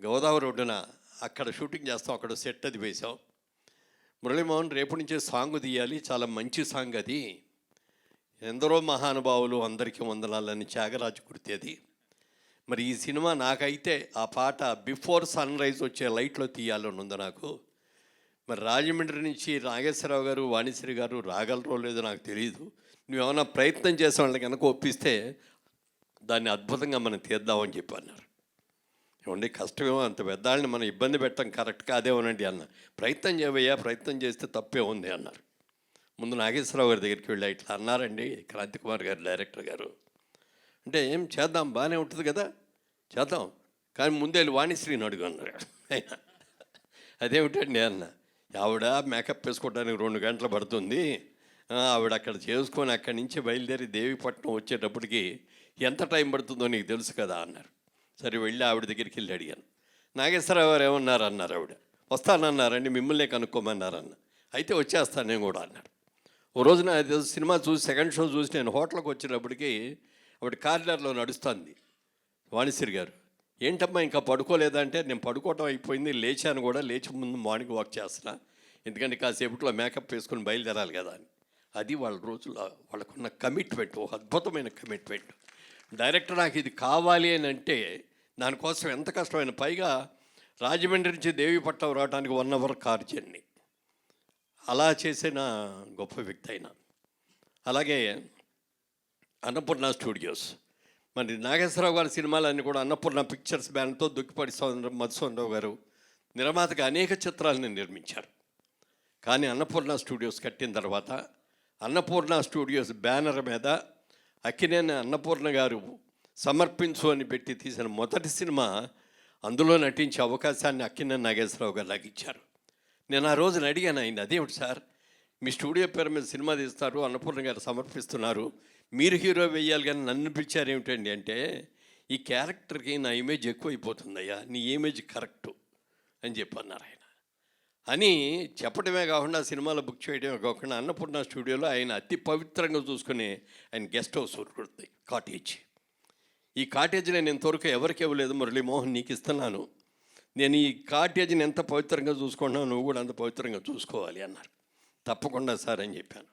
గోదావరి ఒడ్డున అక్కడ షూటింగ్ చేస్తాం, అక్కడ సెట్ అది వేసాం. మురళీమోహన్ రేపు నుంచే సాంగ్ తీయాలి, చాలా మంచి సాంగ్ అది, ఎందరో మహానుభావులు అందరికీ వందనాలని త్యాగరాజు గుర్తి అది. మరి ఈ సినిమా నాకైతే ఆ పాట బిఫోర్ సన్ రైజ్ వచ్చే లైట్లో తీయాలని ఉంది నాకు. మరి రాజమండ్రి నుంచి నాగేశ్వరరావు గారు, వాణిశ్రీ గారు రాగలరో లేదో నాకు తెలియదు. నువ్వేమైనా ప్రయత్నం చేసే వాళ్ళకి కనుక ఒప్పిస్తే దాన్ని అద్భుతంగా మనం తీద్దామని చెప్పి అన్నారు. ఏమండి కష్టమేమో, అంత పెద్దాళ్ళని మనం ఇబ్బంది పెట్టడం కరెక్ట్ కాదేమోనండి అన్న. ప్రయత్నం చేయవయ్యా, ప్రయత్నం చేస్తే తప్పే ఉంది అన్నారు. ముందు నాగేశ్వరరావు గారి దగ్గరికి వెళ్ళి ఇట్లా అన్నారండి క్రాంతి కుమార్ గారు డైరెక్టర్ గారు, అంటే ఏం చేద్దాం, బాగానే ఉంటుంది కదా, చేద్దాం, కానీ ముందే వెళ్ళి వాణిశ్రీని అడుగు అన్నాడు ఆయన. అదేమిటండి అన్న, ఆవిడ మేకప్ వేసుకోవడానికి 2 గంటలు పడుతుంది, ఆవిడ అక్కడ చేసుకొని అక్కడి నుంచి బయలుదేరి దేవీపట్నం వచ్చేటప్పటికి ఎంత టైం పడుతుందో నీకు తెలుసు కదా అన్నారు. సరే వెళ్ళి ఆవిడ దగ్గరికి వెళ్ళి అడిగాను. నాగేశ్వరరావు గారు ఏమన్నారు అన్నారు. ఆవిడ వస్తానన్నారండి, మిమ్మల్నే కనుక్కోమన్నారన్న. అయితే వచ్చేస్తాను నేను కూడా అన్నాడు. ఓ రోజున సినిమా చూసి సెకండ్ షో చూసి నేను హోటల్కి వచ్చినప్పటికీ ఆవిడ కారిడార్లో నడుస్తుంది. వాణిశ్రీ గారు, ఏంటమ్మా ఇంకా పడుకోలేదంటే, నేను పడుకోవటం అయిపోయింది, లేచాను కూడా, లేచి ముందు మార్నింగ్ వాక్ చేస్తున్నా, ఎందుకంటే కాసేపట్లో మేకప్ వేసుకొని బయలుదేరాలి కదా అని. అది వాళ్ళ రోజుల్లో వాళ్ళకున్న కమిట్మెంట్, ఒక అద్భుతమైన కమిట్మెంట్. డైరెక్టర్ నాకు ఇది కావాలి అని అంటే దానికోసం ఎంత కష్టమైన, పైగా రాజమండ్రి నుంచి దేవీపట్నం రావడానికి 1 అవర్ కార్ జర్నీ. అలా చేసిన గొప్ప వ్యక్తి అయినా. అలాగే అన్నపూర్ణ స్టూడియోస్, మరి నాగేశ్వరరావు గారి సినిమాలన్నీ కూడా అన్నపూర్ణ పిక్చర్స్ బ్యానర్తో దుక్కిపాటి మధుసూదనరావు గారు నిర్మాతగా అనేక చిత్రాలను నిర్మించారు. కానీ అన్నపూర్ణ స్టూడియోస్ కట్టిన తర్వాత అన్నపూర్ణ స్టూడియోస్ బ్యానర్ మీద అక్కినేని అన్నపూర్ణ గారు సమర్పించు అని పెట్టి తీసిన మొదటి సినిమా, అందులో నటించే అవకాశాన్ని అక్కినేని నాగేశ్వరరావు గారు నాకు ఇచ్చారు. నేను ఆ రోజున అడిగాను ఆయన, అదేమిటి సార్ మీ స్టూడియో పేరు మీద సినిమా తీస్తారు, అన్నపూర్ణ గారు సమర్పిస్తున్నారు, మీరు హీరో వేయాలి కానీ నన్ను పిలిచారు ఏమిటండి అంటే, ఈ క్యారెక్టర్కి నా ఇమేజ్ ఎక్కువైపోతుందయ్యా, నీ ఇమేజ్ కరెక్టు అని చెప్పన్నారు ఆయన. అని చెప్పడమే కాకుండా సినిమాలో బుక్ చేయడమే కాకుండా అన్నపూర్ణ స్టూడియోలో ఆయన అతి పవిత్రంగా చూసుకునే ఆయన గెస్ట్ హౌస్ ఉంటుంది, కాటేజ్. ఈ కాటేజ్ నేను ఇంతవరకు ఎవరికి ఇవ్వలేదు, మురళీమోహన్ నీకు ఇస్తున్నాను, నేను ఈ కాటేజీని ఎంత పవిత్రంగా చూసుకుంటున్నావు, నువ్వు కూడా అంత పవిత్రంగా చూసుకోవాలి అన్నారు. తప్పకుండా సార్ అని చెప్పాను.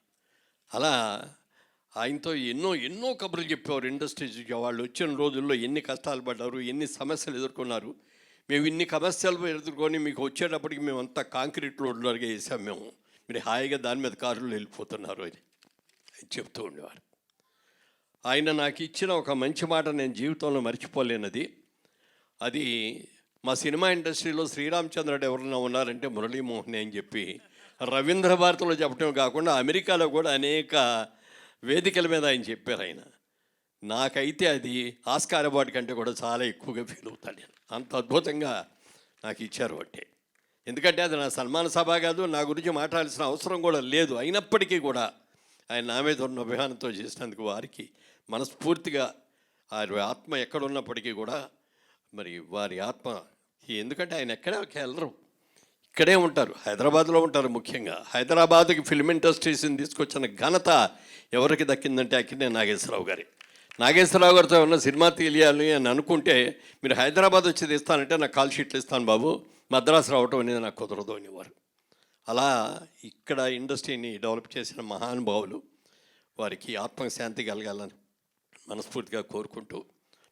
అలా ఆయనతో ఎన్నో కబుర్లు చెప్పేవారు. ఇండస్ట్రీస్ వాళ్ళు వచ్చిన రోజుల్లో ఎన్ని కష్టాలు పడ్డారు, ఎన్ని సమస్యలు ఎదుర్కొన్నారు, మేము ఇన్ని సమస్యలు ఎదుర్కొని మీకు వచ్చేటప్పటికి మేము అంతా కాంక్రీట్ రోడ్లుగా వేసాం, మేము మీరు హాయిగా దాని మీద కారులో వెళ్ళిపోతున్నారు అని చెప్తూ ఉండేవారు. ఆయన నాకు ఇచ్చిన ఒక మంచి మాట నేను జీవితంలో మర్చిపోలేనది. అది మా సినిమా ఇండస్ట్రీలో శ్రీరామచంద్రుడు ఎవరన్నా ఉన్నారంటే మురళీమోహన్ అని చెప్పి రవీంద్ర భారతిలో చెప్పడమే కాకుండా అమెరికాలో కూడా అనేక వేదికల మీద ఆయన చెప్పారు. ఆయన నాకైతే అది ఆస్కార్ అవార్డు కంటే కూడా చాలా ఎక్కువగా ఫీల్ అవుతాను నేను, అంత అద్భుతంగా నాకు ఇచ్చారు అంటే. ఎందుకంటే అది నా సన్మాన సభ కాదు, నా గురించి మాట్లాడాల్సిన అవసరం కూడా లేదు. అయినప్పటికీ కూడా ఆయన నా మీద ఉన్న అభిమానంతో చేసినందుకు వారికి మనస్ఫూర్తిగా వారి ఆత్మ ఎక్కడున్నప్పటికీ కూడా మరి వారి ఆత్మ, ఎందుకంటే ఆయన ఎక్కడే వెళ్ళరు, ఇక్కడే ఉంటారు, హైదరాబాద్లో ఉంటారు. ముఖ్యంగా హైదరాబాద్కి ఫిల్మ్ ఇండస్ట్రీస్ని తీసుకొచ్చిన ఘనత ఎవరికి దక్కిందంటే అక్కినేని నాగేశ్వరరావు గారి. నాగేశ్వరరావు గారితో ఉన్న సినిమా తెలియాలి అని అనుకుంటే, మీరు హైదరాబాద్ వచ్చి తీస్తానంటే నాకు కాల్ షీట్లు ఇస్తాను బాబు, మద్రాసు రావటం అనేది నాకు కుదరదు అనేవారు. అలా ఇక్కడ ఇండస్ట్రీని డెవలప్ చేసిన మహానుభావులు, వారికి ఆత్మశాంతి కలగాలని మనస్ఫూర్తిగా కోరుకుంటూ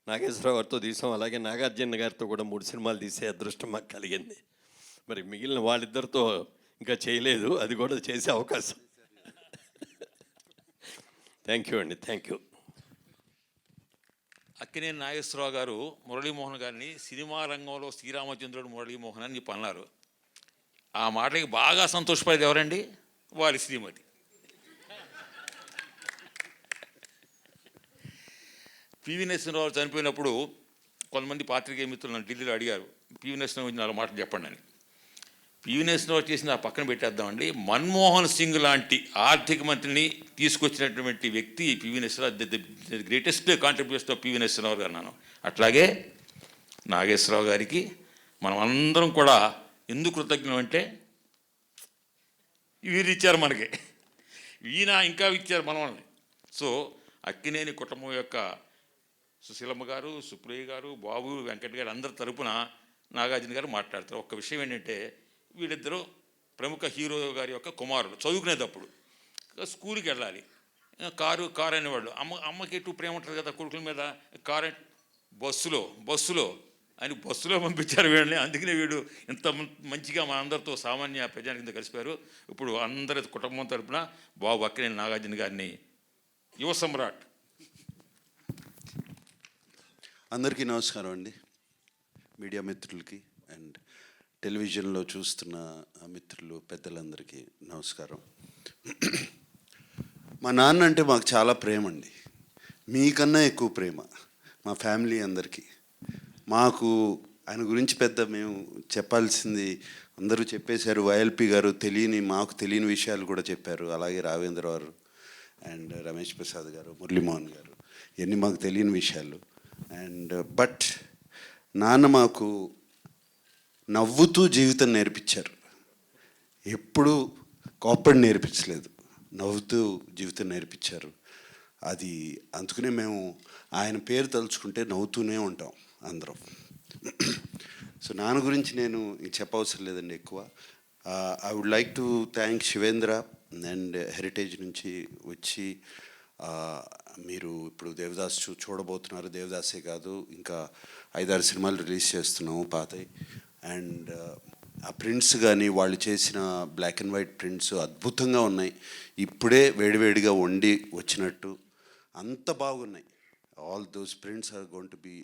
నాగేశ్వరరావు గారితో తీసాం. అలాగే నాగార్జున గారితో కూడా 3 సినిమాలు తీసే అదృష్టం మాకు కలిగింది. మరి మిగిలిన వాళ్ళిద్దరితో ఇంకా చేయలేదు, అది కూడా చేసే అవకాశం. థ్యాంక్ యూ అండి, థ్యాంక్ యూ. అక్కినేని నాగేశ్వరరావు గారు మురళీమోహన్ గారిని సినిమా రంగంలో శ్రీరామచంద్రుడు మురళీమోహన్ అని చెప్పి అన్నారు. ఆ మాటకి బాగా సంతోషపడేది ఎవరండి? వారి శ్రీమతి. పివి నరసింహారావు చనిపోయినప్పుడు కొంతమంది పాత్రికేయ మిత్రులు నన్ను ఢిల్లీలో అడిగారు, పివి నరసింహారావు గురించి 4 మాటలు చెప్పండి అని. పివి నరసింహారావు చేసిన ఆ పక్కన పెట్టేద్దామండి, మన్మోహన్ సింగ్ లాంటి ఆర్థిక మంత్రిని తీసుకొచ్చినటువంటి వ్యక్తి PV Narasimha Rao, the greatest contribution of PV Narasimha Rao garu అన్నాను. అట్లాగే నాగేశ్వరరావు గారికి మనం అందరం కూడా ఎందుకు కృతజ్ఞం అంటే, వీరు ఇచ్చారు మనకి, ఈయన ఇంకా ఇచ్చారు మనల్ని. సో అక్కినేని కుటుంబం యొక్క సుశీలమ్మ గారు, సుప్రియ గారు, బాబు, వెంకట్ గారు అందరి తరపున నాగార్జున గారు మాట్లాడతారు. ఒక్క విషయం ఏంటంటే, వీళ్ళిద్దరూ ప్రముఖ హీరో గారి యొక్క కుమారుడు. చదువుకునేటప్పుడు స్కూల్కి వెళ్ళాలి, కారు అనేవాళ్ళు. అమ్మకి ఎటు ప్రేమ ఉంటుంది కదా కొడుకుల మీద, కారు బస్సులో అని బస్సులో పంపించారు వీళ్ళని. అందుకనే వీడు ఇంత మంచిగా మన అందరితో సామాన్య ప్రజానికి కింద కలిసిపోయారు. ఇప్పుడు అందరి కుటుంబం తరపున బాబు అక్కినేని నాగార్జున గారిని యువ సమ్రాట్. అందరికీ నమస్కారం అండి, మీడియా మిత్రులకి అండ్ టెలివిజన్లో చూస్తున్న మిత్రులు పెద్దలందరికీ నమస్కారం. మా నాన్న అంటే మాకు చాలా ప్రేమ అండి. మీకన్నా ఎక్కువ ప్రేమ మా ఫ్యామిలీ అందరికీ. మాకు ఆయన గురించి పెద్ద మేము చెప్పాల్సింది అందరూ చెప్పేశారు. వైఎల్పి గారు మాకు తెలియని విషయాలు కూడా చెప్పారు. అలాగే రావేంద్ర గారు అండ్ రమేష్ ప్రసాద్ గారు, మురళీమోహన్ గారు, ఇవన్నీ మాకు తెలియని విషయాలు. అండ్ బట్ నాన్న మాకు నవ్వుతూ జీవితం నేర్పించారు. ఎప్పుడూ కోప్పడి నేర్పించలేదు, నవ్వుతూ జీవితం నేర్పించారు. అది అందుకనే మేము ఆయన పేరు తలుచుకుంటే నవ్వుతూనే ఉంటాం అందరం. సో నాన్న గురించి నేను చెప్పవసరం లేదండి ఎక్కువ. I would like to thank Shivendra and heritage నుంచి వచ్చి మీరు ఇప్పుడు దేవదాస్ చూడబోతున్నారు. దేవదాసే కాదు, ఇంకా 5-6 సినిమాలు రిలీజ్ చేస్తున్నాము పాతవి. అండ్ ఆ ప్రింట్స్ కానీ వాళ్ళు చేసిన బ్లాక్ అండ్ వైట్ ప్రింట్స్ అద్భుతంగా ఉన్నాయి. ఇప్పుడే వేడివేడిగా వండి వచ్చినట్టు అంత బాగున్నాయి. All those prints are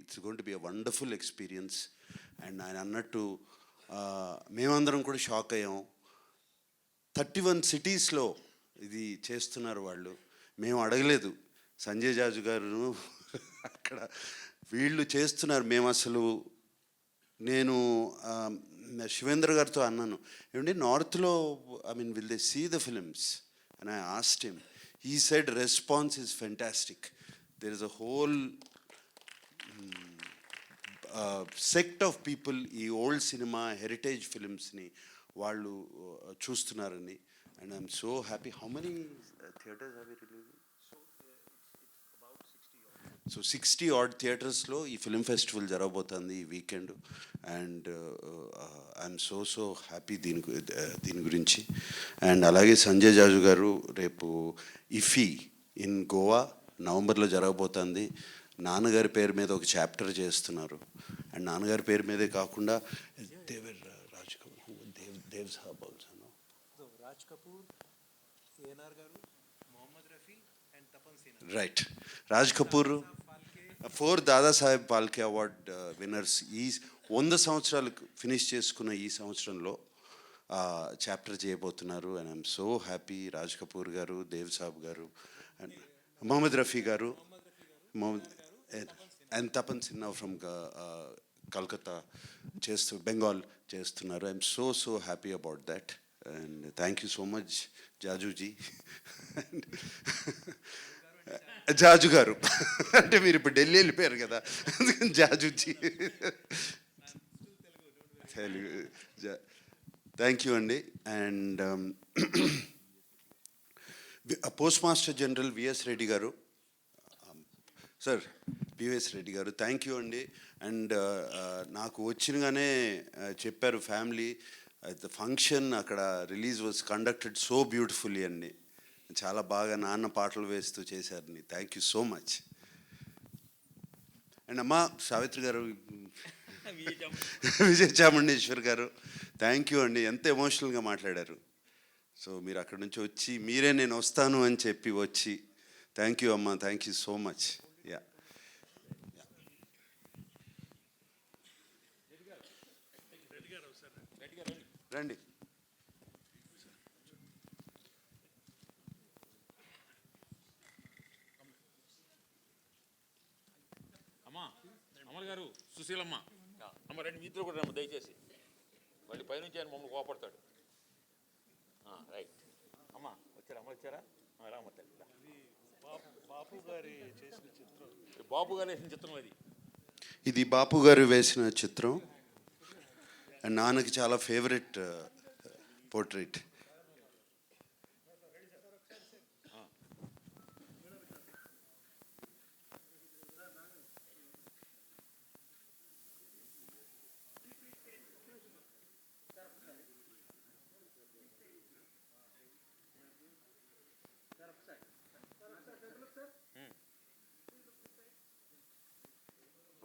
it's going to be a wonderful experience. And ఆయన అన్నట్టు మేమందరం కూడా షాక్ అయ్యాం. 31 సిటీస్లో ఇది చేస్తున్నారు వాళ్ళు. మేము అడగలేదు. సంజయ్ జాజు గారు అక్కడ వీళ్ళు చేస్తున్నారు. మేము అసలు నేను శివేంద్ర గారితో అన్నాను, ఏమంటే నార్త్లో will they see the films and I asked him. He said response is fantastic. There is a whole sect of people ఈ ఓల్డ్ సినిమా హెరిటేజ్ ఫిలిమ్స్ని వాళ్ళు చూస్తున్నారని. And I'm so happy. How many theatres have you release? So 60 odd థియేటర్స్లో ఈ film festival జరగబోతుంది ఈ weekend. And I'm so happy దీని గురించి. అండ్ అలాగే సంజయ్ జాజు గారు రేపు ఇఫీ ఇన్ గోవా నవంబర్లో జరగబోతుంది. నాన్నగారి పేరు మీద ఒక చాప్టర్ చేస్తున్నారు. అండ్ నాన్నగారి పేరు మీదే కాకుండా దేవర్ రాజ్ కపూర్, దేవ్ సాబ్ ఆల్సో, రాజ్ కపూర్, ఏఎన్ఆర్ గారు, Mohammed Rafi and Tapan Sinha. Right, Raj Kapoor 4 Dadasaheb Phalke award winners ఈ 100 సంవత్సరాలు ఫినిష్ చేసుకున్న ఈ సంవత్సరంలో చాప్టర్ చేయబోతున్నారు. And I'm so happy. Raj Kapoor గారు, దేవ్ సాబ్ గారు అండ్ మొహమ్మద్ రఫీ గారు, అండ్ తపన్ సిన్హా ఫ్రమ్ కల్కత్తా బెంగాల్ చేస్తున్నారు. I'm so happy about that. And thank you so much Jajuji. Jaju గారు అంటే మీరు ఇప్పుడు ఢిల్లీ వెళ్ళిపోయారు కదా, జాజుజీ తెలుగు. థ్యాంక్ యూ అండి. And post master general VS Reddy garu, sir PVS Reddy గారు, థ్యాంక్ యూ అండి. అండ్ నాకు వచ్చినగానే చెప్పారు ఫ్యామిలీ ద ఫంక్షన్ అక్కడ release was conducted so beautifully అండి. చాలా బాగా నాన్న పాటలు వేస్తూ చేశారని. Thank you so much. And అమ్మ సావిత్రి గారు, విజయ చాముండేశ్వర్ గారు, థ్యాంక్ యూ అండి. ఎంత ఎమోషనల్గా మాట్లాడారు. సో మీరు అక్కడి నుంచి వచ్చి మీరే నేను వస్తాను అని చెప్పి వచ్చి, థ్యాంక్ యూ అమ్మ, thank you so much. Yeah, రండి. అమర్ గారు, సుశీలమ్మ, అమ్మ రండి, మీ ఇద్దరు కూడా రమ్మ దయచేసి. మళ్ళీ పైనుంచి ఆయన మమ్మల్ని కోపడతాడు. రైట్ అమ్మ, వచ్చారా? అమ్మ వచ్చారా? రామ్మ తల్లి. బాపు గారి చేసిన చిత్రం, బాపు గారు వేసిన చిత్రం అది. ఇది బాపు గారు వేసిన చిత్రం. అండ్ నాన్నకి చాలా favourite portrait.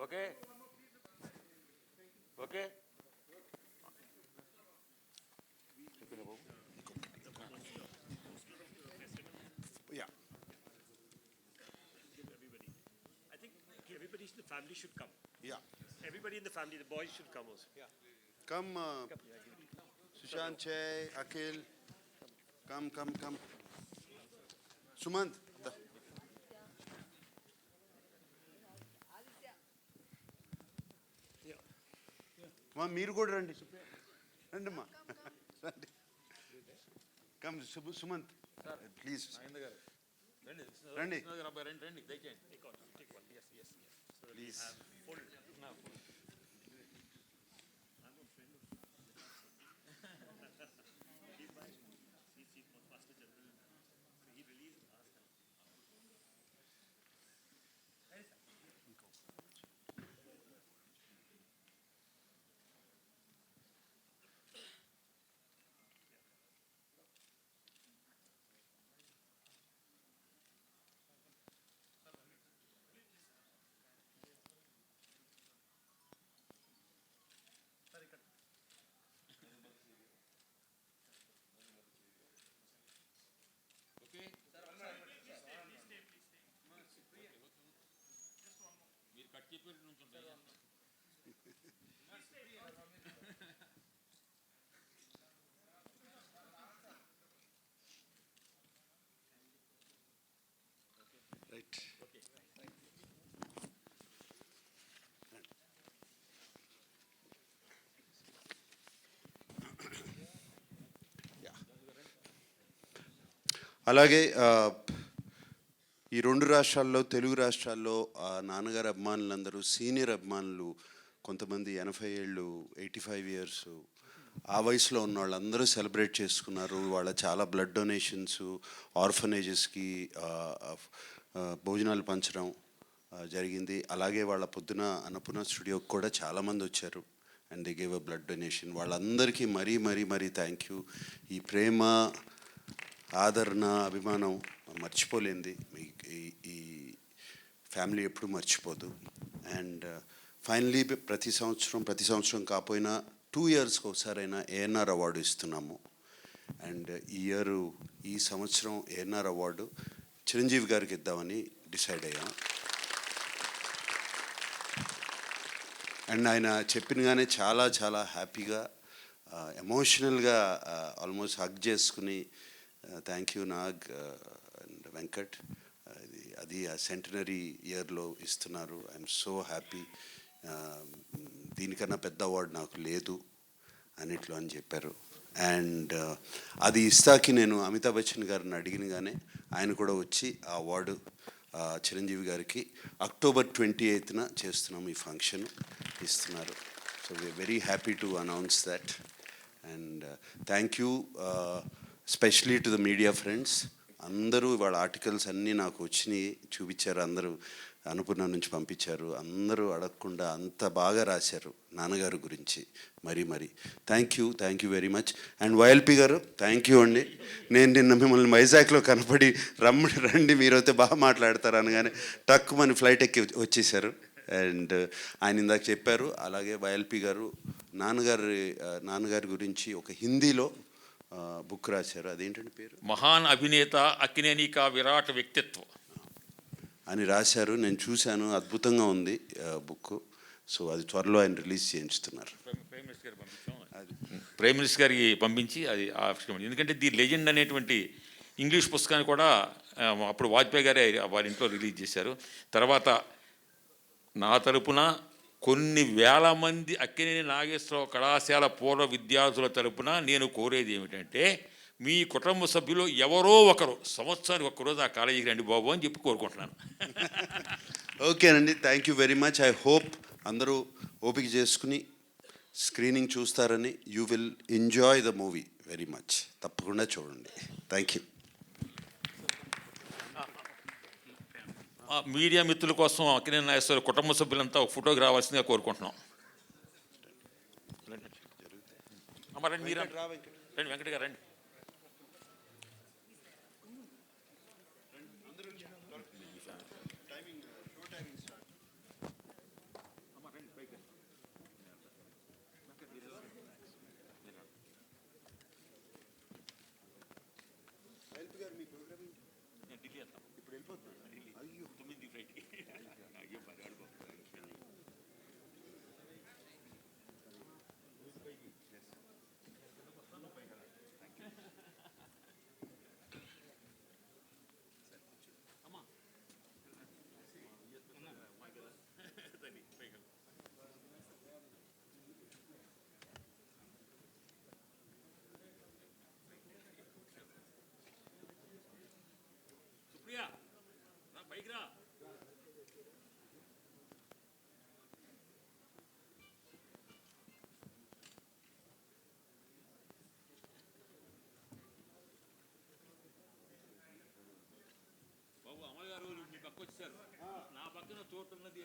Okay okay. Everybody in the family should come. Yeah. Everybody in the family, the boys should come also. Yeah. Come, Sushant, Chay, Akhil. Come. Sumant. అమ్మా మీరు కూడా రండి, రండి అమ్మా, రండి. కమ్ సుమంత్ ప్లీజ్ రండి ప్లీజ్. రైట్. అలాగే ఈ రెండు రాష్ట్రాల్లో, తెలుగు రాష్ట్రాల్లో నాన్నగారు అభిమానులందరూ, సీనియర్ అభిమానులు కొంతమంది 80 ఏళ్ళు, 85 ఇయర్స్, ఆ వయసులో ఉన్న వాళ్ళందరూ సెలబ్రేట్ చేసుకున్నారు. వాళ్ళ చాలా బ్లడ్ డొనేషన్స్, ఆర్ఫనేజెస్కి భోజనాలు పంచడం జరిగింది. అలాగే వాళ్ళ పొద్దున అన్నపూర్ణ స్టూడియోకి కూడా చాలామంది వచ్చారు and they gave a blood donation. వాళ్ళందరికీ మరీ మరీ మరీ థ్యాంక్ యూ. ఈ ప్రేమ, ఆదరణ, అభిమానం మర్చిపోలేంది. ఈ ఫ్యామిలీ ఎప్పుడు మర్చిపోదు. అండ్ ఫైనలీ ప్రతి సంవత్సరం కాకపోయినా 2 ఇయర్స్కి ఒకసారైనా ఏఎన్ఆర్ అవార్డు ఇస్తున్నాము. అండ్ ఈ సంవత్సరం ఏఎన్ఆర్ అవార్డు చిరంజీవి గారికి ఇద్దామని డిసైడ్ అయ్యాం. అండ్ ఆయన చెప్పినగానే చాలా చాలా హ్యాపీగా, ఎమోషనల్గా ఆల్మోస్ట్ హగ్ చేసుకుని thank you Nag and Venkat, అది ఆ సెంటనరీ ఇయర్లో ఇస్తున్నారు, ఐఎమ్ సో హ్యాపీ, దీనికన్నా పెద్ద అవార్డు నాకు లేదు అన్నిట్లో అని చెప్పారు. అండ్ అది ఇస్తాకి నేను అమితాబ్ బచ్చన్ గారిని అడిగినగానే ఆయన కూడా వచ్చి ఆ అవార్డు చిరంజీవి గారికి అక్టోబర్ 28న చేస్తున్నాం ఈ ఫంక్షన్ ఇస్తున్నారు. So we are very happy to announce that. And thank you specially to the media friends. అందరూ వాళ్ళ ఆర్టికల్స్ అన్నీ నాకు వచ్చినాయి, చూపించారు. అందరూ అన్నపూర్ణ నుంచి పంపించారు. అందరూ అడగకుండా అంత బాగా రాశారు నాన్నగారు గురించి. మరీ thank you very much. And YLP గారు థ్యాంక్ యూ అండి. నేను నిన్న మిమ్మల్ని వైజాగ్లో కనపడి రండి మీరైతే బాగా మాట్లాడతారు అనగానే టక్ మన ఫ్లైట్ ఎక్కి వచ్చేసారు. అండ్ ఆయన ఇందాక చెప్పారు. అలాగే వైఎల్పి గారు నాన్నగారి గురించి ఒక హిందీలో బుక్ రాశారు. అదేంటంటే పేరు మహాన్ అభినేత అక్కినేని కా విరాట్ వ్యక్తిత్వం అని రాశారు. నేను చూశాను, అద్భుతంగా ఉంది బుక్. సో అది త్వరలో ఆయన రిలీజ్ చేయించుతున్నారు. ప్రైమ్ మినిస్టర్ గారికి పంపించి అది ఆవిష్కరించారు. ఎందుకంటే ది లెజెండ్ అనేటువంటి ఇంగ్లీష్ పుస్తకాన్ని కూడా అప్పుడు వాజ్పేయి గారే వారి ఇంట్లో రిలీజ్ చేశారు. తర్వాత నా తరపున కొన్ని వేల మంది అక్కినేని నాగేశ్వరరావు కళాశాల పూర్వ విద్యార్థుల తరపున నేను కోరేది ఏమిటంటే, మీ కుటుంబ సభ్యులు ఎవరో ఒకరు సంవత్సరానికి ఒక్కరోజు ఆ కాలేజీకి రండి బాబు అని చెప్పి కోరుకుంటున్నాను. ఓకేనండి, thank you very much. I hope అందరూ ఓపిక చేసుకుని స్క్రీనింగ్ చూస్తారని. You will enjoy the movie very much. తప్పకుండా చూడండి. Thank you. మీడియా మిత్రుల కోసం అక్కినేని నాగేశ్వరరావు కుటుంబ సభ్యులంతా ఒక ఫోటోకి రావాల్సిందిగా కోరుకుంటున్నాం. రండి మీరు రండి, వెంకట గారు రండి. వచ్చేసారు నా పక్కన చోటు ఉన్నది